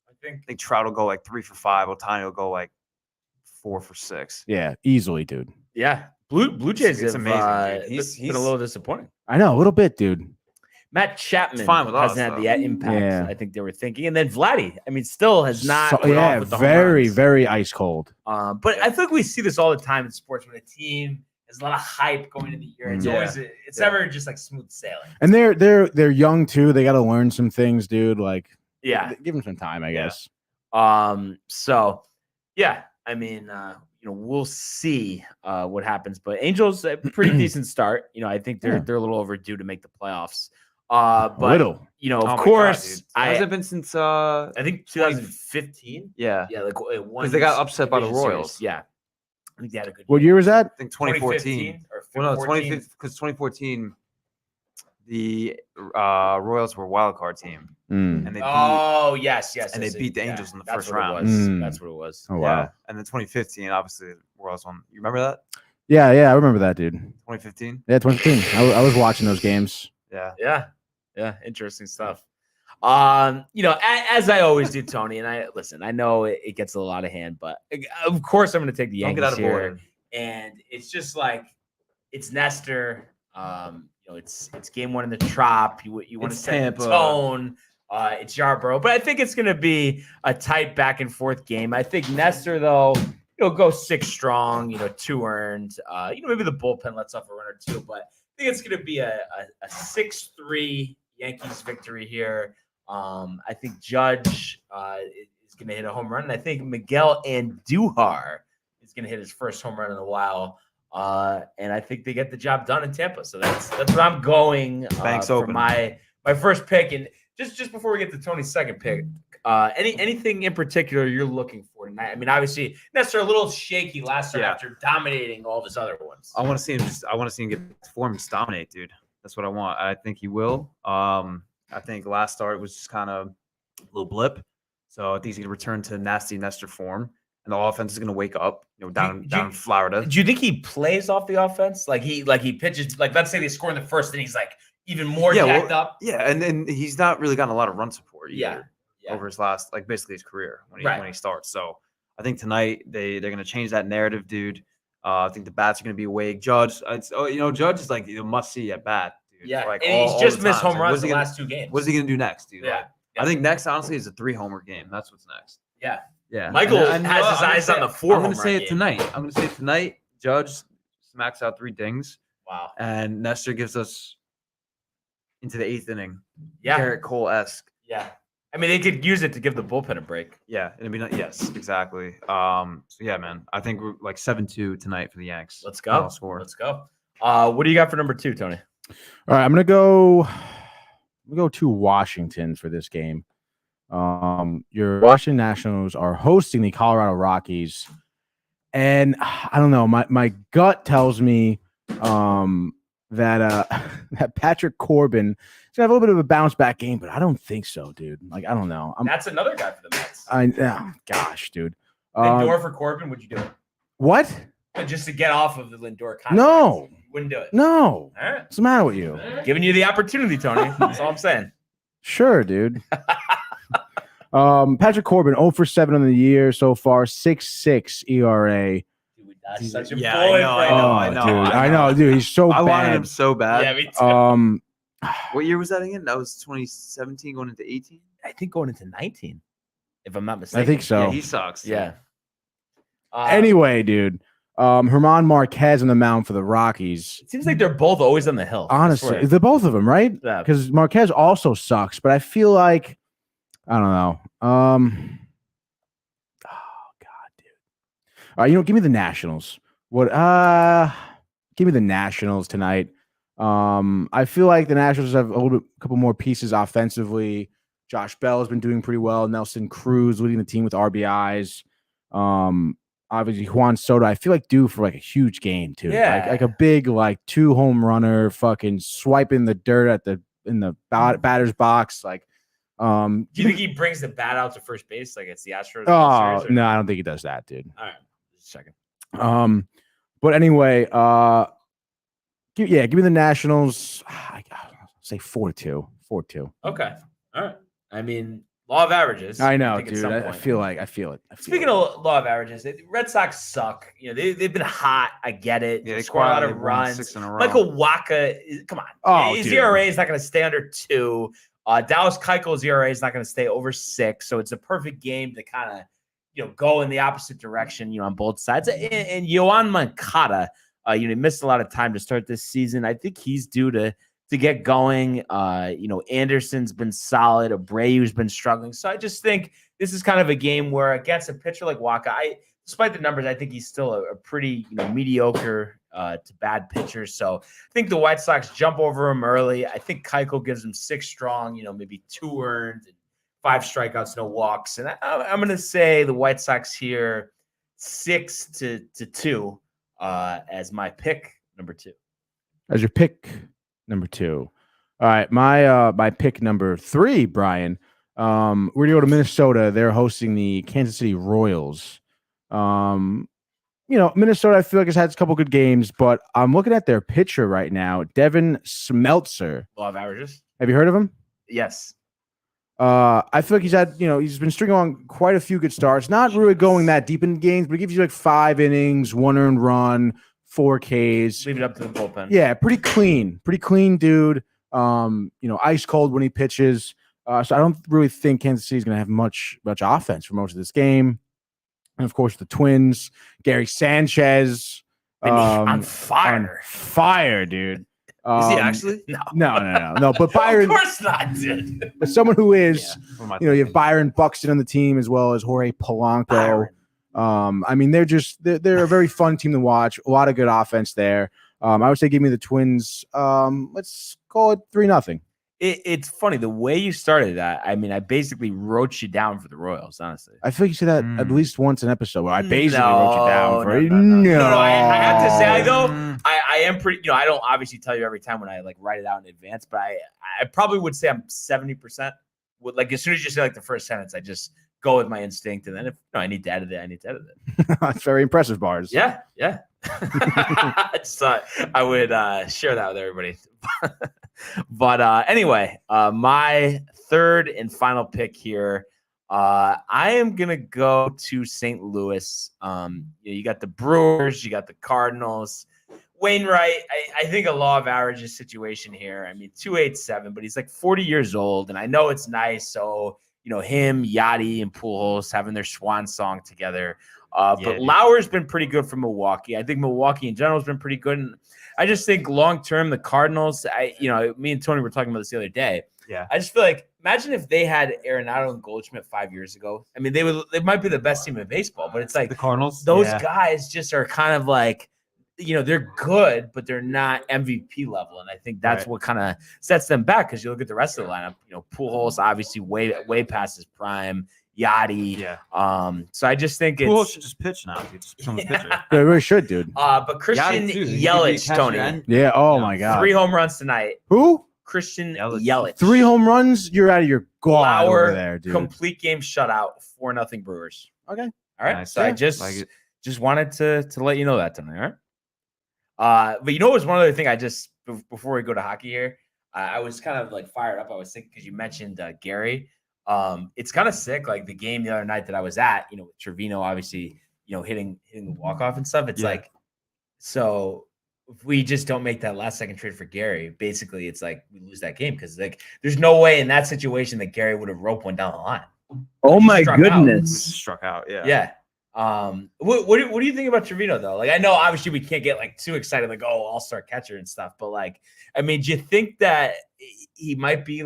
I think Trout will go like 3 for 5. Otani will go like 4 for 6. Yeah, easily, dude. Yeah. Blue Jays It's have amazing, dude. been a little disappointing. I know a little bit, dude. Matt Chapman fine with hasn't us, had though. the impact Yeah. I think they were thinking. And then Vladdy, I mean, still has not. So, went off yeah, with the home very, runs. very ice cold. But I think we see this all the time in sports when a team has a lot of hype going into the year. It's Yeah. always never just like smooth sailing. And they're young too. They got to learn some things, dude. Like, Yeah. give them some time, I guess. So yeah, I mean, we'll see what happens. But Angels a pretty decent start. I think they're a little overdue to make the playoffs. But Little. of Oh my God, course, dude. Has it been since I think 2015. yeah. Yeah, like one. Because they got upset by the division series. Royals. Yeah, I think they had a good. What year was that? I think 2014. or Well, no, 2014. 2015 because 2014 the Royals were a wild card team and they beat Oh yes, and they beat the Angels in the first what it round. was. Mm. That's what it was. Oh yeah. wow. And then 2015 obviously the Royals won. You remember that? Yeah, I remember that, dude. 2015? Yeah, 2015. I was watching those games. Yeah. Yeah, interesting stuff. As I always do, Tony, and I know it gets a little out of hand, but of course I'm going to take the Don't get Yankees out of here, order. and it's just like it's Nestor. It's game one in the Trop. You want to It's set Tampa. the tone. It's Yarborough, but I think it's going to be a tight back and forth game. I think Nestor though. Go 6 strong, 2 earned. Maybe the bullpen lets off a run or 2, but I think it's going to be a 6-3 Yankees victory here. I think Judge is going to hit a home run, and I think Miguel Andujar is going to hit his first home run in a while. And I think they get the job done in Tampa. So that's what I'm going Banks for open. my first pick. And just before we get to Tony's second pick, anything in particular you're looking for tonight? I mean, obviously, Nestor a little shaky last start after dominating all of his other ones. I want to see him get form and dominate, dude. That's what I want. I think he will. I think last start was just kind of a little blip. So I think he's going to return to nasty Nestor form, and the offense is going to wake up. Down in Florida. Do you think he plays off the offense? Like he pitches. Like let's say they score in the first, and he's like even more jacked up. Yeah, and then he's not really gotten a lot of run support either Yeah. over his last, basically his career when he starts. So I think tonight they're going to change that narrative, dude. I think the bats are going to be awake. Judge, Judge is like must see at bat. Dude. Yeah, Like and all he's just the missed time. home Like, runs the last 2 games. What is he going to do next, dude? Yeah. Like, I think next, honestly, is a 3-homer game. That's what's next. Yeah. Yeah. Michael And has his eyes on the 4 I'm going home to say run it game. tonight. I'm going to say it tonight. Judge smacks out 3 dings, Wow. and Nestor gives us into the 8th inning. Yeah. Garrett Cole-esque. Yeah. I mean, they could use it to give the bullpen a break. Yeah, it'd be yes, exactly. So yeah, man, I think we're like 7-2 tonight for the Yanks. Let's go. Final score. Let's go. What do you got for number 2, Tony? All right, I'm gonna go to Washington for this game. Your Washington Nationals are hosting the Colorado Rockies, and I don't know. My gut tells me that that Patrick Corbin is gonna have a little bit of a bounce back game, but I don't think so, dude. Like I don't know. That's another guy for the Mets. Gosh, dude. Lindor for Corbin, would you do it? What? Just to get off of the Lindor contract? No. You wouldn't do it. No. All right. What's the matter with you? Giving you the opportunity, Tony. That's all I'm saying. Sure, dude. Patrick Corbin, 0 for 7 on the year so far, 6.6 ERA. Dude, that's such a Yeah, boy, I know, bro. I know, dude. He's so I bad. wanted him so bad. Yeah, me too. What year was that again? That was 2017 going into 18. I think going into 19, if I'm not mistaken. I think so. Yeah, he sucks. Yeah. Anyway, dude. Herman Marquez on the mound for the Rockies. It seems like they're both always on the hill. I Honestly, swear. they're both of them, right? Yeah. Because Marquez also sucks, but I feel like I don't know. Oh God, dude. Give me the Nationals. What? Give me the Nationals tonight. I feel like the Nationals have a couple more pieces offensively. Josh Bell has been doing pretty well. Nelson Cruz leading the team with RBIs. Obviously Juan Soto, I feel like due for like a huge game too. Yeah. Like a big like 2 home runner, fucking swiping the dirt in the batter's box. Like, do you think he brings the bat out to first base like it's the Astros? Oh no, I don't think he does that, dude. All right, just checking. But anyway, give me the Nationals. I'll say 4-2. 4-2. Okay, all right. I mean, law of averages. I know, think at dude. some I point. feel it. Speaking of law of averages, the Red Sox suck. You know, they've been hot. I get it. Yeah, they score a lot of won runs. 6 in a row. Michael Wacha, come on. Oh, his dude. ERA is not going to stay under 2. Dallas Keuchel's ERA is not going to stay over 6. So it's a perfect game to kind of, go in the opposite direction, on both sides. And Yoan Moncada, he missed a lot of time to start this season. I think he's due to get going. Anderson's been solid. Abreu's been struggling. So I just think this is kind of a game where against a pitcher like Wacha, despite the numbers, I think he's still a pretty, mediocre to bad pitcher. So I think the White Sox jump over him early. I think Keuchel gives him 6 strong, maybe 2 earned, and 5 strikeouts, no walks. And I'm going to say the White Sox here 6-2 as my pick number 2. As your pick number 2. All right, my pick number 3, Brian. We're gonna go to Minnesota. They're hosting the Kansas City Royals. Minnesota, I feel like has had a couple good games, but I'm looking at their pitcher right now, Devin Smeltzer. Law of averages. Have you heard of him? Yes. I feel like he's been stringing on quite a few good starts. Not really going that deep in games, but he gives you like 5 innings, 1 earned run, 4 Ks. Leave it up to the bullpen. Yeah, pretty clean dude. Ice cold when he pitches. So I don't really think Kansas City is going to have much offense for most of this game. And of course, the Twins, Gary Sanchez, on fire. On fire, dude. Is he actually? No. But Byron, of course not, dude. but someone who is, Yeah. you have Byron Buxton on the team as well as Jorge Polanco. Byron. They're a very fun team to watch. A lot of good offense there. I would say give me the Twins. Let's call it 3-0. It's funny the way you started that. I basically wrote you down for the Royals. Honestly, I feel like you say that at least once an episode. Where I basically wrote you down for it. No, I have to say, I am pretty. I don't obviously tell you every time when I write it out in advance, but I probably would say I'm 70%. As soon as you say the first sentence, I just go with my instinct, and then if I need to edit it, That's very impressive, Bars. Yeah. I just thought I would share that with everybody. But anyway, my third and final pick here, I am going to go to St. Louis. You got the Brewers, you got the Cardinals. Wainwright, I think a law of averages situation here. 287, but he's 40 years old, and I know it's nice. So, him, Yachty, and Pujols having their swan song together. But Lauer's been pretty good for Milwaukee. I think Milwaukee in general has been pretty good. And I just think long-term, the Cardinals, me and Tony were talking about this the other day. Yeah. I just feel like, imagine if they had Arenado and Goldschmidt 5 years ago. They might be the best team in baseball, but it's the Cardinals. Those guys just are kind of they're good, but they're not MVP level. And I think that's what kind of sets them back. Cause you look at the rest of the lineup, Pujols obviously way past his prime. Yachty. Yeah. So I just think Pujols should just pitch now. Dude. Just become a pitcher. They really should, dude. But Christian Yelich, Tony. Yeah. Oh my God. 3 home runs tonight. Who? Christian Yelich. 3 home runs? You're out of your god Lauer, over there, dude. Complete game shutout, 4-0 Brewers. Okay. All right. Nice. So I just wanted to let you know that tonight. All right. But it was one other thing before we go to hockey here, I was kind of fired up. I was thinking, because you mentioned Gary. It's kind of sick. The game the other night that I was at, with Trevino, obviously, hitting the walk-off and stuff. It's so if we just don't make that last second trade for Gary, basically it's we lose that game. Cause there's no way in that situation that Gary would have roped one down the line. Oh my goodness. Struck out. Yeah. Yeah. What do you think about Trevino though? I know obviously we can't get too excited, all-star catcher and stuff, but do you think that he might be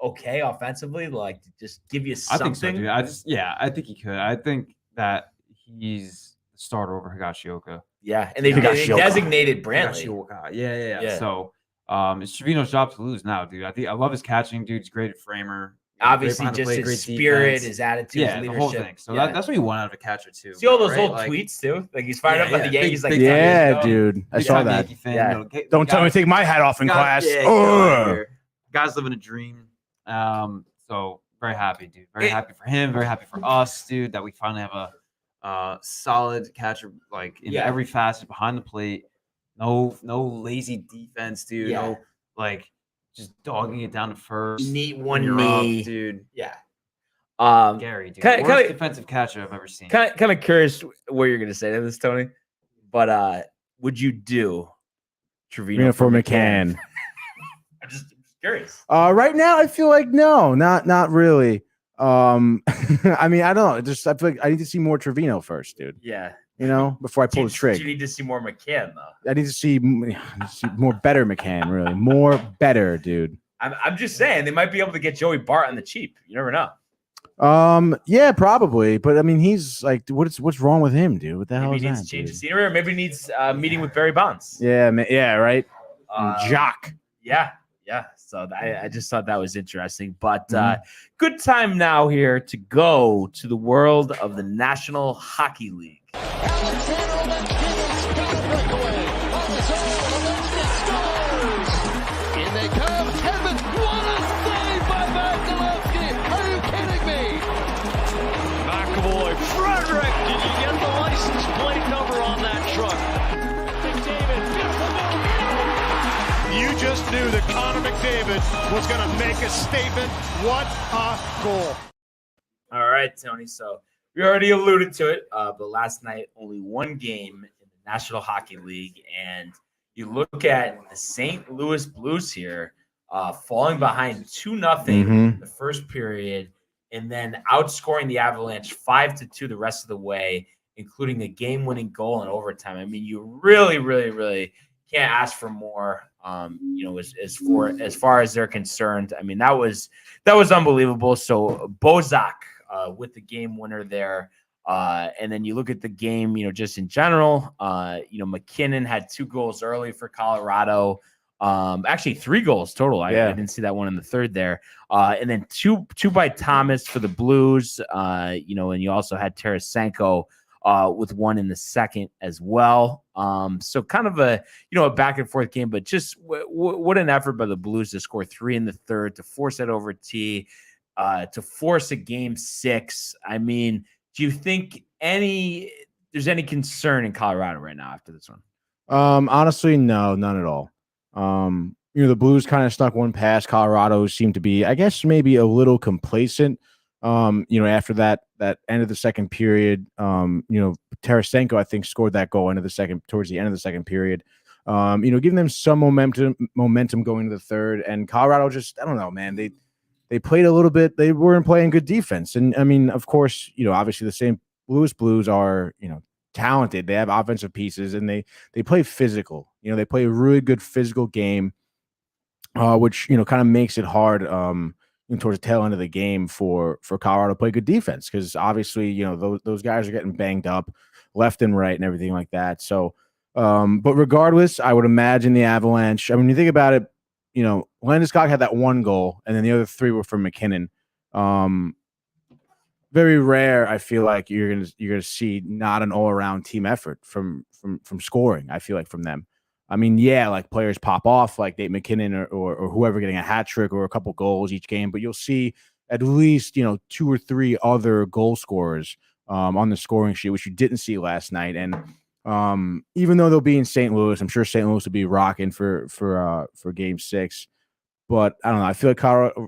okay offensively, to just give you something? I think so, dude. I think he could. I think that he's the starter over Higashioka. Yeah, and they designated Brantley. Yeah. So it's Trevino's job to lose now, dude. I love his catching, dude. He's great at framer. Obviously, behind the just plate, his great spirit, defense. his attitude, Yeah, his the leadership. whole thing. So Yeah. that's what you want out of a catcher too. See all those right? old Like, tweets too? Like he's fired up yeah, about the yeah, Yankees like big 10 years Yeah, ago. dude. I big saw time that. Yankee fan. Yeah. You know, Don't tell me to take my hat off in class. Yeah, get out of Ugh. here. Guys living a dream. So very happy, dude. Very happy for him. Very happy for us, dude, that we finally have a solid catcher, like in every facet behind the plate. No lazy defense, dude. Yeah. No, like just dogging it down to first. Neat when one you're knee. up, dude. Yeah. Gary, dude. Kinda- Worst kinda- defensive catcher I've ever seen. Kind of curious what you're gonna say to this, Tony. But would you do Trevino For McCann. I'm just curious. Right now, I feel like no, not really. I mean, I don't know. I feel like I need to see more Trevino first, dude. Yeah. You know, before I pull the You trigger. need to see more McCann though. I need to see more better McCann, really. More better, dude. I'm just saying they might be able to get Joey Bart on the cheap. You never know. Yeah, probably. But I mean, he's like, what's wrong with him, dude? What the hell Maybe is he needs that? to change the Dude? scenery, or maybe he needs a meeting with Barry Bonds. Yeah, yeah, right. Jock. Yeah. So I just thought that was interesting. But Mhm. good time now here to go to the world of the National Hockey League. In they come. Heaven, what a save by Vasilevsky. Are you kidding me? McAvoy, Frederick, did you get the license plate number on that truck? McDavid, beautiful move. You just knew that Connor McDavid was going to make a statement. What a goal. All right, Tony. So we already alluded to it, but last night only one game in the National Hockey League, and you look at the St. Louis Blues here, falling behind 2-0 the first period, and then outscoring the Avalanche 5-2 the rest of the way, including a game-winning goal in overtime. I mean, you really, really, really can't ask for more. As far as they're concerned, I mean, that was unbelievable. So Bozak with the game winner there. And then you look at the game, just in general, McKinnon had 2 goals early for Colorado. Actually 3 goals total. I didn't see that one in the third there. And then two by Thomas for the Blues. And you also had Tarasenko with 1 in the second as well. So kind of a back and forth game, but just what an effort by the Blues to score 3 in the third, to force that over to force a game 6. I mean, do you think there's any concern in Colorado right now after this one? Honestly, no, none at all. The Blues kind of snuck one past Colorado, seemed to be, I guess, maybe a little complacent. After that end of the second period, Tarasenko, I think, scored that goal towards the end of the second period. Giving them some momentum going to the third, and Colorado just, I don't know, man, they played a little bit. They weren't playing good defense. And I mean, of course, obviously the St. Louis Blues are, talented. They have offensive pieces and they play physical. They play a really good physical game, which, kind of makes it hard towards the tail end of the game for Colorado to play good defense. Because obviously, those guys are getting banged up left and right and everything like that. So, but regardless, I would imagine the Avalanche, I mean, when you think about it, Landeskog had that 1 goal, and then the other 3 were from McKinnon. Very rare, I feel like you're gonna see not an all-around team effort from scoring. I feel like from them. I mean, yeah, like players pop off, like Nate McKinnon or whoever getting a hat trick or a couple goals each game, but you'll see at least 2 or 3 other goal scorers on the scoring sheet, which you didn't see last night. And even though they'll be in St. Louis, I'm sure St. Louis will be rocking for game 6. But I don't know. I feel like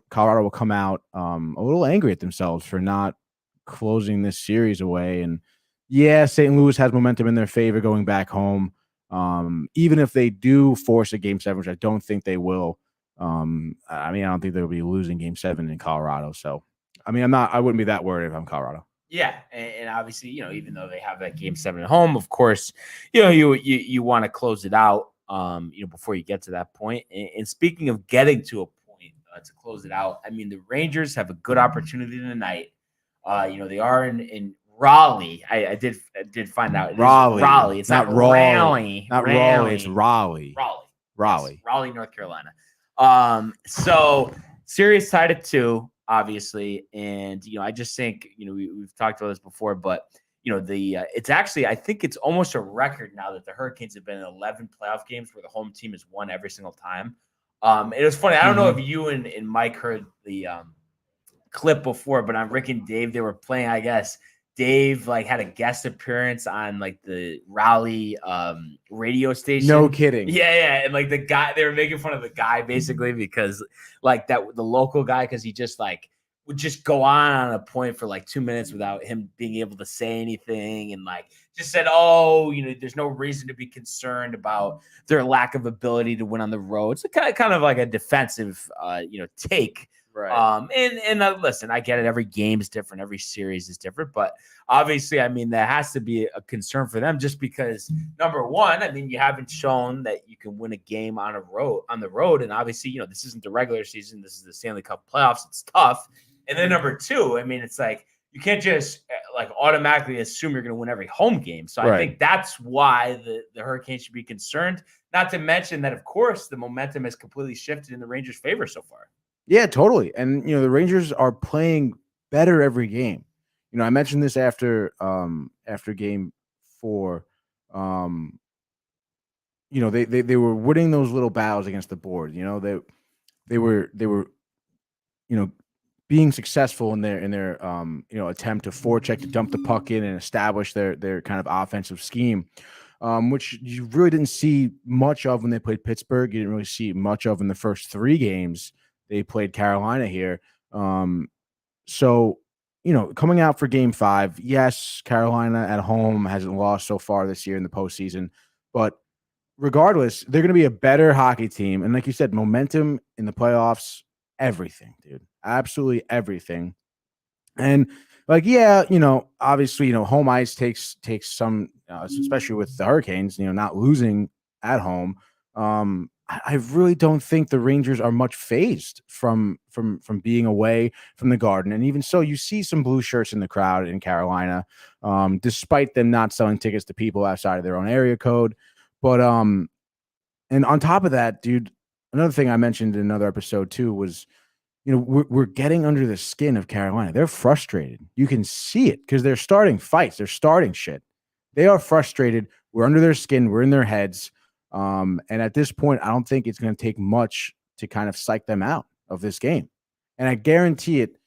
Colorado will come out a little angry at themselves for not closing this series away. And yeah, St. Louis has momentum in their favor going back home. Even if they do force a game 7, which I don't think they will. I mean, I don't think they'll be losing game 7 in Colorado. So, I mean, I wouldn't be that worried if I'm Colorado. Yeah, and obviously, even though they have that game 7 at home, of course, you want to close it out, before you get to that point. And speaking of getting to a point to close it out, I mean, the Rangers have a good opportunity tonight. They are in Raleigh. I did find out Raleigh. It's not Raleigh. Not Raleigh. It's Raleigh. Raleigh, North Carolina. So series tied at 2. obviously. And, I just think, we've talked about this before, but, it's actually, I think it's almost a record now that the Hurricanes have been in 11 playoff games where the home team has won every single time. It was funny. I don't know if you and Mike heard the clip before, but on Rick and Dave, they were playing, I guess. Dave had a guest appearance on the Raleigh radio station. No kidding. Yeah. And the guy, they were making fun of the guy basically because the local guy, because he just would just go on a point for 2 minutes without him being able to say anything, and just said, there's no reason to be concerned about their lack of ability to win on the road. It's kind of like a defensive take. Right. And listen, I get it. Every game is different. Every series is different. But obviously, that has to be a concern for them just because, number one, you haven't shown that you can win a game on the road. And obviously, this isn't the regular season. This is the Stanley Cup playoffs. It's tough. And then number two, it's you can't just automatically assume you're going to win every home game. So I think that's why the Hurricanes should be concerned. Not to mention that, of course, the momentum has completely shifted in the Rangers' favor so far. Yeah, totally. And the Rangers are playing better every game. I mentioned this after game 4. They were winning those little battles against the board. They were being successful in their attempt to forecheck, to dump the puck in and establish their kind of offensive scheme. Which you really didn't see much of when they played Pittsburgh. You didn't really see much of in the first 3 games. They played Carolina here. So, coming out for game 5, yes, Carolina at home hasn't lost so far this year in the postseason. But regardless, they're going to be a better hockey team. And like you said, momentum in the playoffs, everything, dude. Absolutely everything. And obviously, home ice takes some, especially with the Hurricanes, not losing at home. I really don't think the Rangers are much phased from being away from the Garden. And even so, you see some blue shirts in the crowd in Carolina, despite them not selling tickets to people outside of their own area code. But and on top of that, dude, another thing I mentioned in another episode too was, we're getting under the skin of Carolina. They're frustrated. You can see it because they're starting fights. They're starting shit. They are frustrated. We're under their skin. We're in their heads. And at this point, I don't think it's going to take much to kind of psych them out of this game. And I guarantee it,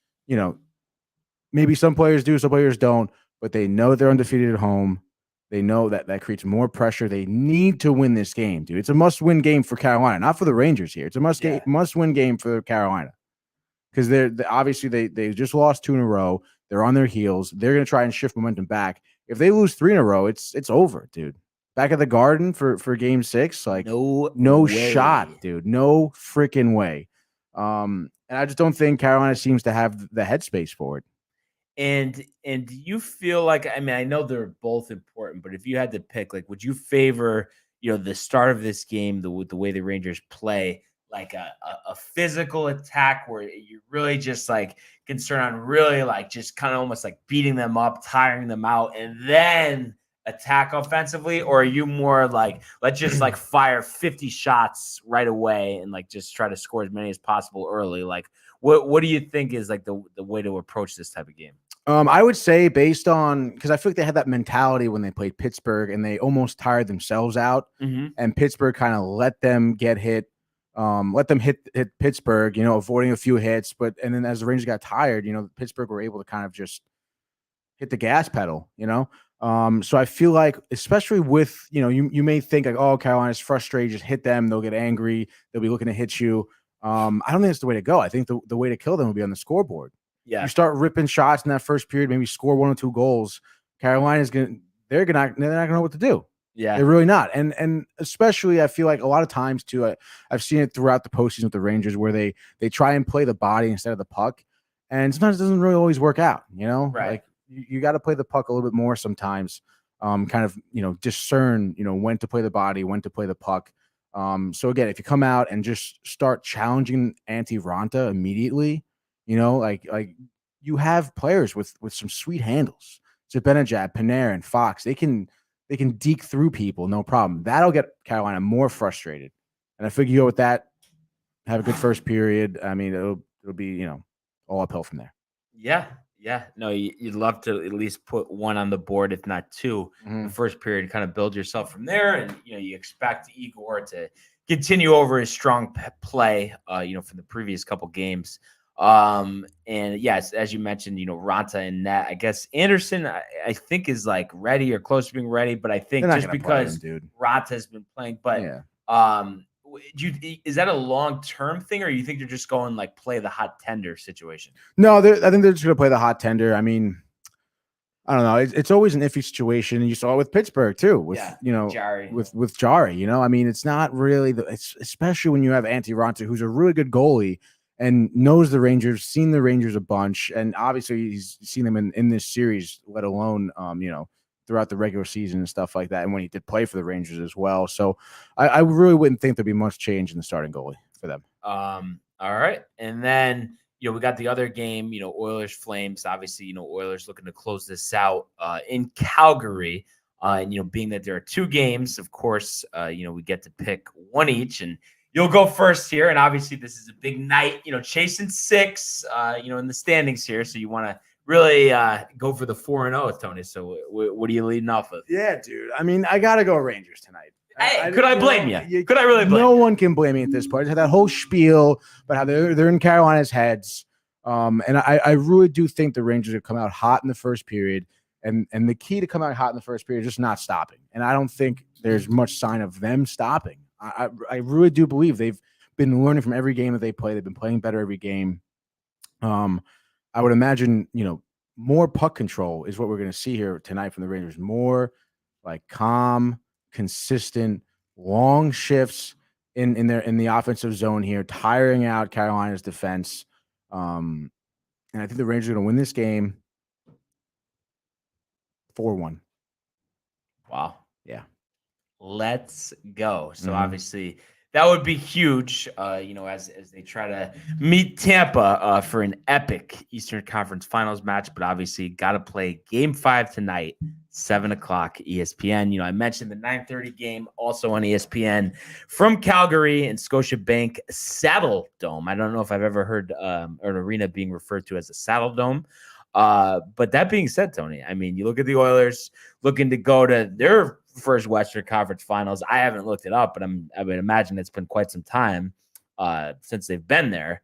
maybe some players do, some players don't, but they know that they're undefeated at home. They know that creates more pressure. They need to win this game, dude. It's a must-win game for Carolina, not for the Rangers here. It's a must-win game for Carolina because obviously they just lost 2 in a row. They're on their heels. They're going to try and shift momentum back. If they lose 3 in a row, it's over, dude. Back at the Garden for game 6, no shot, dude. No freaking way. And I just don't think Carolina seems to have the headspace for it. And do you feel like, I know they're both important, but if you had to pick, would you favor, the start of this game, the way the Rangers play, a physical attack where you're really just concerned on really just kind of almost beating them up, tiring them out, and then attack offensively? Or are you more let's just fire 50 shots right away and just try to score as many as possible early? What do you think is the way to approach this type of game? I would say based on, because I feel like they had that mentality when they played Pittsburgh and they almost tired themselves out, and Pittsburgh kind of let them get hit, let them hit Pittsburgh, avoiding a few hits. And then as the Rangers got tired, Pittsburgh were able to kind of just hit the gas pedal, So I feel like, especially with, you may think oh, Carolina's frustrated, just hit them, they'll get angry, they'll be looking to hit you. I don't think that's the way to go. I think the way to kill them will be on the scoreboard. Yeah. You start ripping shots in that first period, maybe score 1 or 2 goals. Carolina's they're not gonna know what to do. Yeah, they're really not. And especially I feel like a lot of times too, I've seen it throughout the postseason with the Rangers where they try and play the body instead of the puck. And sometimes it doesn't really always work out, Right. You got to play the puck a little bit more sometimes, kind of, discern, when to play the body, when to play the puck. So again, if you come out and just start challenging Antti-Ranta immediately, you have players with some sweet handles. Zibanejad, Panarin, Fox, they can deke through people, no problem. That'll get Carolina more frustrated. And I figure you go with that, have a good first period. It'll be, all uphill from there. Yeah. Yeah. No, you'd love to at least put one on the board, if not two, in the first period, kind of build yourself from there. And, you expect Igor to continue over his strong play, from the previous couple games. And yes, as you mentioned, Ranta and net. I guess Anderson, I think, is like ready or close to being ready, but I think just because Ranta has been playing, but is that a long-term thing, or you think they're just going like play the hot tender situation? No, I think they're just going to play the hot tender. I mean, I don't know. It's always an iffy situation. You saw it with Pittsburgh too, with Jari. with Jari. I mean, it's not really especially when you have Antti Ranta, who's a really good goalie and knows the Rangers, seen the Rangers a bunch, and obviously he's seen them in this series, let alone throughout the regular season and stuff like that, and when he did play for the Rangers as well. So I really wouldn't think there'd be much change in the starting goalie for them. All right, and then we got the other game, Oilers Flames. Obviously, Oilers looking to close this out in Calgary. And being that there are two games, of course, we get to pick one each, and you'll go first here. And obviously, this is a big night, chasing 6, in the standings here. So you want to really go for the 4-0, Tony. So what are you leading off of? Yeah, dude. I mean, I got to go Rangers tonight. Could I blame you? Could I really blame you? No one can blame me at this point. I had that whole spiel about how they're in Carolina's heads. And I really do think the Rangers have come out hot in the first period. And the key to come out hot in the first period is just not stopping. And I don't think there's much sign of them stopping. I really do believe they've been learning from every game that they play. They've been playing better every game. I would imagine, more puck control is what we're going to see here tonight from the Rangers. More like calm, consistent, long shifts in the offensive zone here, tiring out Carolina's defense. And I think the Rangers are going to win this game 4-1. Wow. Yeah. Let's go. So obviously that would be huge, as they try to meet Tampa for an epic Eastern Conference Finals match. But obviously got to play Game 5 tonight, 7 o'clock ESPN. I mentioned the 9:30 game also on ESPN from Calgary and Scotiabank Saddle Dome. I don't know if I've ever heard an arena being referred to as a Saddle Dome. But that being said, Tony, I mean, you look at the Oilers looking to go to their first Western Conference Finals. I haven't looked it up, but I would imagine it's been quite some time since they've been there.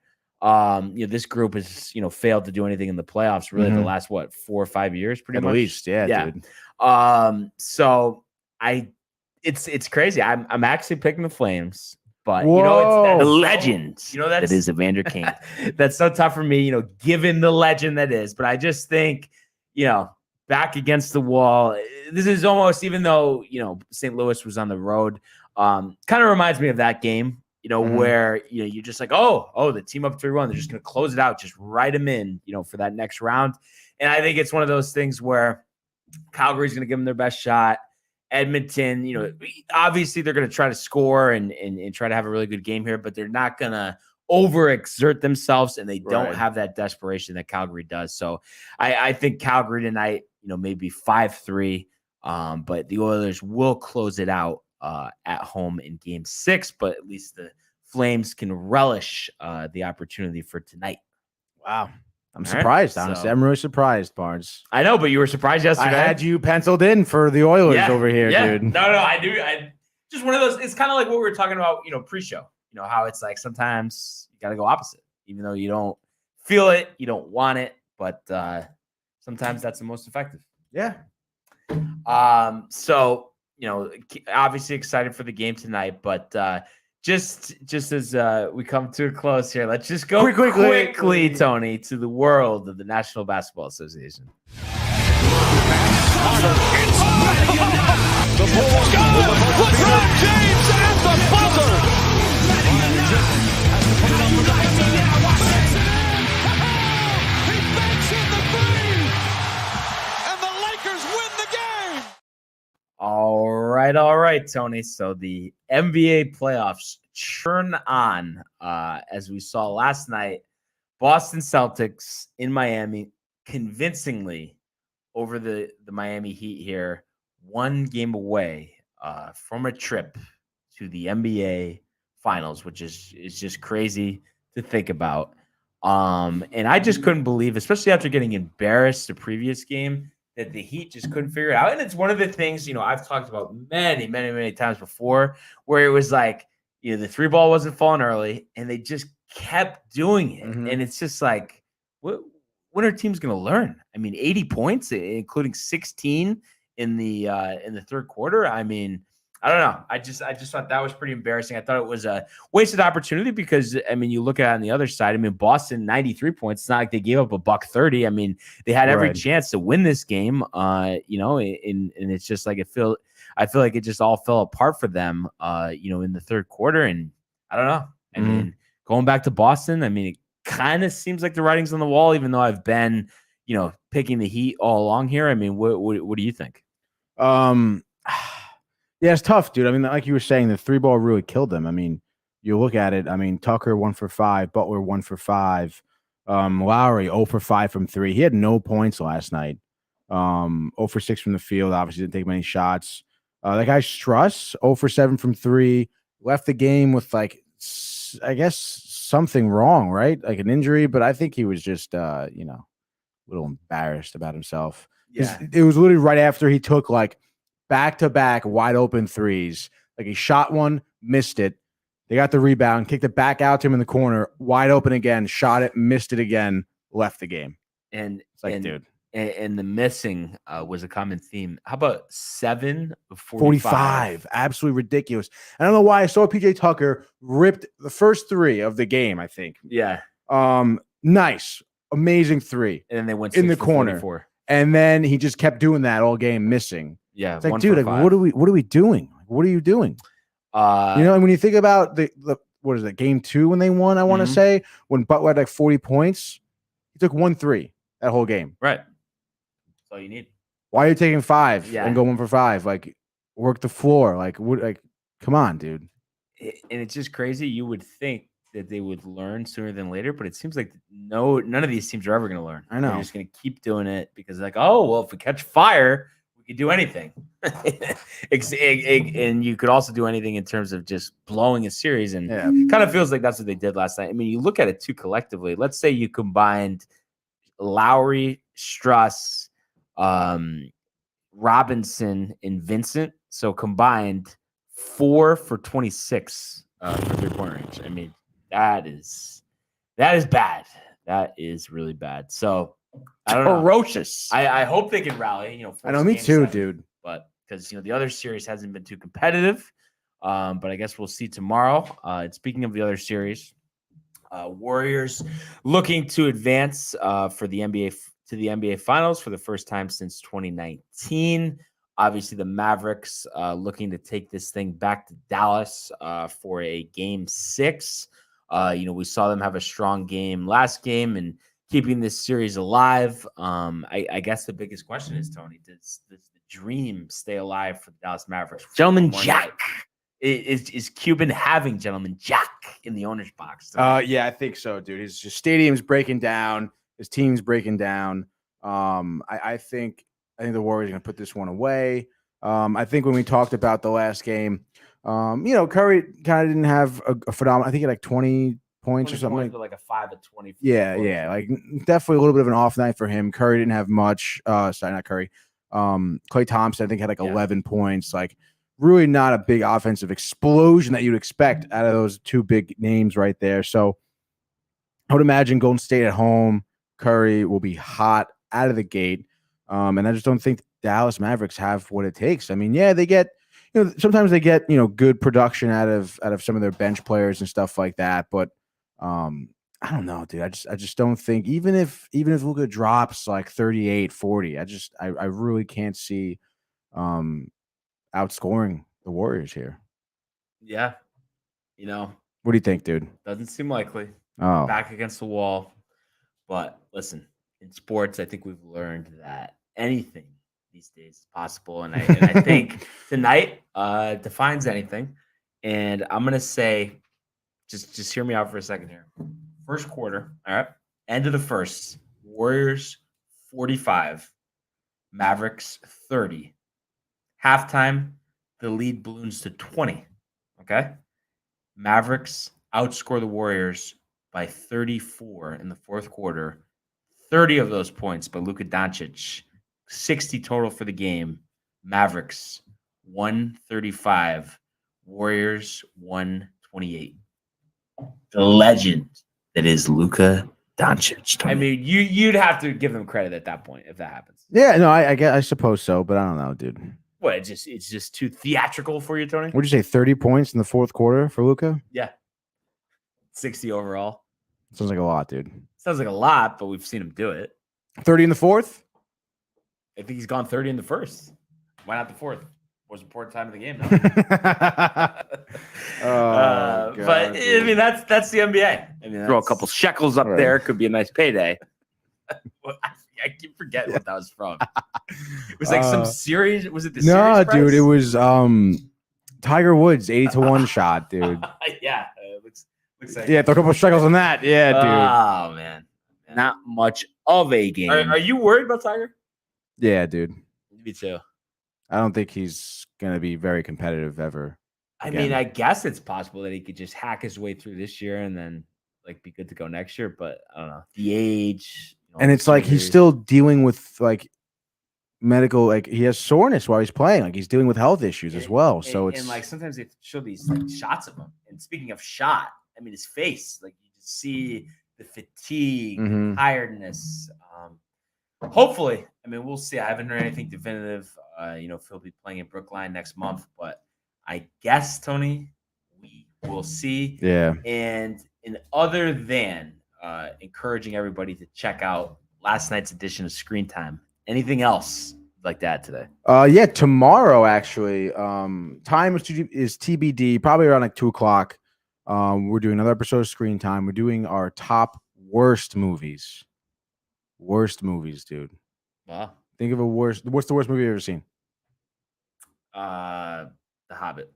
This group has failed to do anything in the playoffs really the last 4 or 5 years, pretty much. At least, yeah. Dude. So it's crazy. I'm actually picking the Flames. But, it's that legend, that is Evander Kane. That's so tough for me, given the legend that is. But I just think, back against the wall, this is almost, even though, St. Louis was on the road, kind of reminds me of that game, where, you're just like, oh, the team up 3-1, they're just going to close it out, just write them in, for that next round. And I think it's one of those things where Calgary's going to give them their best shot. Edmonton, obviously they're going to try to score and try to have a really good game here, but they're not going to overexert themselves, and they don't have that desperation that Calgary does. So I think Calgary tonight, maybe 5-3, but the Oilers will close it out at home in Game 6, but at least the Flames can relish the opportunity for tonight. Wow. I'm surprised, honestly. I'm really surprised, Barnes. I know, but you were surprised yesterday. I had you penciled in for the Oilers over here, dude. No, I do. Just one of those. It's kind of like what we were talking about, pre-show. How it's like sometimes you got to go opposite, even though you don't feel it, you don't want it, but sometimes that's the most effective. Yeah. So obviously excited for the game tonight, but just as we come to a close here, let's just go quickly, Tony, to the world of the National Basketball Association. The Bulls go! LeBron James at the buzzer! He banks in the three! And the Lakers win the game! All right, Tony. So the NBA playoffs churn on, as we saw last night. Boston Celtics in Miami convincingly over the Miami Heat here, 1 game away from a trip to the NBA Finals, which is just crazy to think about. And I just couldn't believe, especially after getting embarrassed the previous game, that the Heat just couldn't figure it out. And it's one of the things, I've talked about many times before, where it was like, the three ball wasn't falling early and they just kept doing it. Mhm. And it's just like, when are teams going to learn? I mean, 80 points, including 16 in the third quarter. I mean, I don't know. I just thought that was pretty embarrassing. I thought it was a wasted opportunity because, I mean, you look at it on the other side. I mean, Boston, 93 points. It's not like they gave up $130. I mean, they had every Right. chance to win this game, and it's just like I feel like it just all fell apart for them, in the third quarter. And I don't know. I mean, going back to Boston, I mean, it kind of seems like the writing's on the wall, even though I've been, picking the Heat all along here. I mean, what do you think? Yeah, it's tough, dude. I mean, like you were saying, the three ball really killed them. I mean, you look at it. I mean, Tucker 1 for 5, Butler 1 for 5, Lowry 0 for 5 from 3. He had no points last night. 0 for 6 from the field. Obviously, didn't take many shots. That guy Struss 0 for 7 from 3. Left the game with I guess something wrong, right? Like an injury, but I think he was just a little embarrassed about himself. Yeah. It was literally right after he took back-to-back wide open threes. Like he shot one, missed it. They got the rebound, kicked it back out to him in the corner, wide open again, shot it, missed it again, left the game. And It's like, dude. And the missing was a common theme. How about 7 of 45. Absolutely ridiculous. I don't know why I saw PJ Tucker ripped the first 3 of the game, I think. Yeah. Nice. Amazing 3. And then they went in 6 the for corner. 44. And then he just kept doing that all game, missing. Yeah. It's like, 1 dude, for 5. what are we doing? What are you doing? And when you think about the what is it, game 2 when they won, I want to say, when Butler had 40 points, he took 1 3 that whole game. Right. That's all you need. Why are you taking 5 Yeah. and go 1 for 5? Work the floor. Come on, dude. And it's just crazy. You would think that they would learn sooner than later, but it seems like none of these teams are ever going to learn. I know. They're just going to keep doing it because if we catch fire, we can do anything. And you could also do anything in terms of just blowing a series. And it kind of feels like that's what they did last night. I mean, you look at it too collectively. Let's say you combined Lowry, Struss, Robinson, and Vincent. So combined 4 for 26 for 3-point range. I mean, that is bad. That is really bad. So I don't know. Ferocious. I hope they can rally. I know, me too, dude. But because the other series hasn't been too competitive. But I guess we'll see tomorrow. Speaking of the other series, Warriors looking to advance for the NBA Finals for the first time since 2019. Obviously, the Mavericks looking to take this thing back to Dallas for a Game 6. We saw them have a strong game last game and keeping this series alive. I guess the biggest question is, Tony, does the dream stay alive for the Dallas Mavericks? Gentleman One Jack. night? Is Cuban having Gentleman Jack in the owner's box? Yeah, I think so, dude. His stadium's breaking down. His team's breaking down. I think the Warriors are going to put this one away. I think when we talked about the last game, Curry kind of didn't have a phenomenal. I think he had 20 points or something. Like a 5 of 20. Yeah. Definitely a little bit of an off night for him. Curry didn't have much. Sorry, not Curry. Klay Thompson, I think, had 11 points. Really not a big offensive explosion that you'd expect out of those 2 big names right there. So I would imagine Golden State at home, Curry will be hot out of the gate. And I just don't think Dallas Mavericks have what it takes. I mean, yeah, they get, sometimes they get, good production out of some of their bench players and stuff like that. But I don't know, dude. I just don't think, even if Luka drops 38, 40, I really can't see outscoring the Warriors here. Yeah. What do you think, dude? Doesn't seem likely. Oh, Back against the wall. But listen, in sports, I think we've learned that anything these days is possible. And I think tonight defines anything. And I'm going to say, just hear me out for a second here. First quarter, all right? End of the first. Warriors 45, Mavericks 30. Halftime, the lead balloons to 20. Okay? Mavericks outscore the Warriors by by 34 in the fourth quarter. 30 of those points by Luka Doncic. 60 total for the game. Mavericks 135. Warriors 128. The legend that is Luka Doncic. I mean, you'd have to give him credit at that point if that happens. Yeah, no, I suppose so, but I don't know, dude. What? It's just too theatrical for you, Tony? What'd you say? 30 points in the fourth quarter for Luka? Yeah. 60 overall. Sounds like a lot, dude. Sounds like a lot, but we've seen him do it. 30 in the fourth? I think he's gone 30 in the first. Why not the fourth? Most important time of the game. No? God, but dude. I mean, that's the NBA. I mean, throw a couple shekels up there. Could be a nice payday. I keep forgetting what that was from. It was like some series. Was it the series? No, price? dude. It was Tiger Woods 80-1 shot, dude. Yeah, looks like. Yeah, throw a couple of shekels on that. Yeah, dude. Oh man, not much of a game. Are you worried about Tiger? Yeah, dude. Me too. I don't think he's gonna be very competitive ever. I mean, I guess it's possible that he could just hack his way through this year and then like be good to go next year. But I don't know the age. And it's like he's still dealing with like medical, like he has soreness while he's playing. Like he's dealing with health issues as well. So it's like sometimes they show these like shots of him. And speaking of shot, I mean his face, like you just see the fatigue, tiredness. Hopefully, I mean we'll see. I haven't heard anything definitive. If he'll be playing in Brookline next month, but I guess Tony, we will see. Yeah. And other than encouraging everybody to check out last night's edition of Screen Time. Anything else you'd like to add today? Yeah, tomorrow actually. Time is TBD, probably around like 2:00. We're doing another episode of Screen Time. We're doing our top worst movies. Worst movies, dude. Wow. Think of a worst. What's the worst movie you've ever seen? The Hobbit.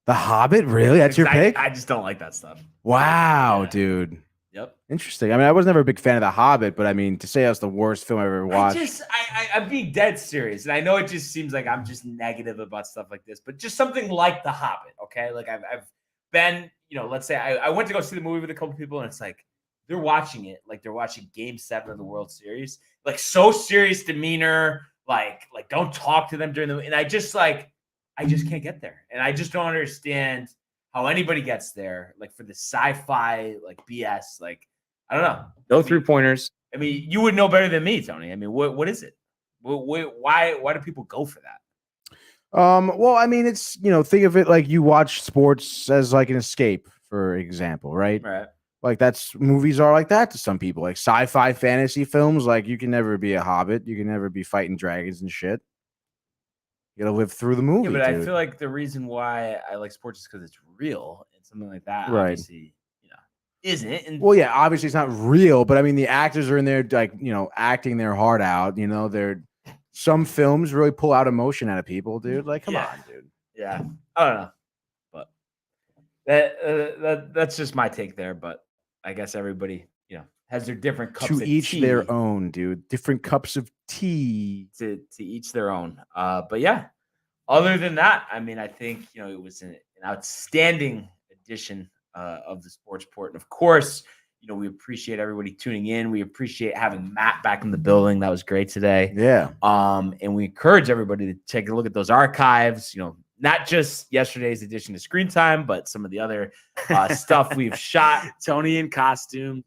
The Hobbit? Really? That's your pick? I just don't like that stuff. Wow, dude. Yep. Interesting. I mean, I was never a big fan of The Hobbit, but I mean, to say that's the worst film I've ever watched. I'm being dead serious. And I know it just seems like I'm just negative about stuff like this, but just something like The Hobbit, okay? Like I've been, let's say I went to go see the movie with a couple people and it's like, they're watching it like they're watching Game 7 of the World Series. Like so serious demeanor, like don't talk to them during the, and I just can't get there. And I just don't understand how anybody gets there, like for the sci-fi, like BS, like I don't know. No 3-pointers. I mean, you would know better than me, Tony. I mean, what is it? Why do people go for that? Well, I mean, it's think of it like you watch sports as like an escape, for example, right? Right. Like movies are like that to some people. Like sci-fi fantasy films, like you can never be a hobbit, you can never be fighting dragons and shit. You gotta live through the movie. Yeah, but dude. I feel like the reason why I like sports is because it's real, and something like that, right? Obviously, isn't it? And well, yeah, obviously it's not real, but I mean the actors are in there, like acting their heart out. Some films really pull out emotion out of people, dude. Like, come on, dude. Yeah, I don't know, but that's just my take there. But I guess everybody, has their different cups to of each tea. Their own, dude. Different cups of tea. To each their own. But yeah, other than that, I mean, I think it was an outstanding edition of the Sports Port, and of course, we appreciate everybody tuning in. We appreciate having Matt back in the building. That was great today. Yeah. And we encourage everybody to take a look at those archives. Not just yesterday's edition of Screen Time, but some of the other stuff we've shot. Tony in costume.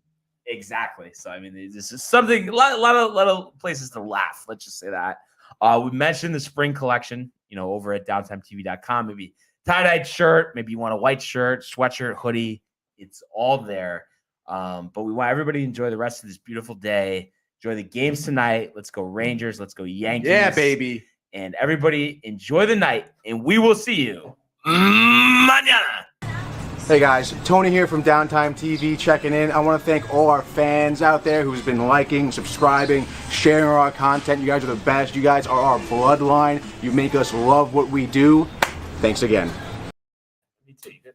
Exactly. So, I mean, this is something, a lot of places to laugh. Let's just say that. We mentioned the spring collection, over at downtimetv.com. Maybe tie-dyed shirt, maybe you want a white shirt, sweatshirt, hoodie. It's all there. But we want everybody to enjoy the rest of this beautiful day. Enjoy the games tonight. Let's go Rangers. Let's go Yankees. Yeah, baby. And everybody enjoy the night, and we will see you mañana. Hey guys, Tony here from Downtime TV checking in. I want to thank all our fans out there who's been liking, subscribing, sharing our content. You guys are the best. You guys are our bloodline. You make us love what we do. Thanks again.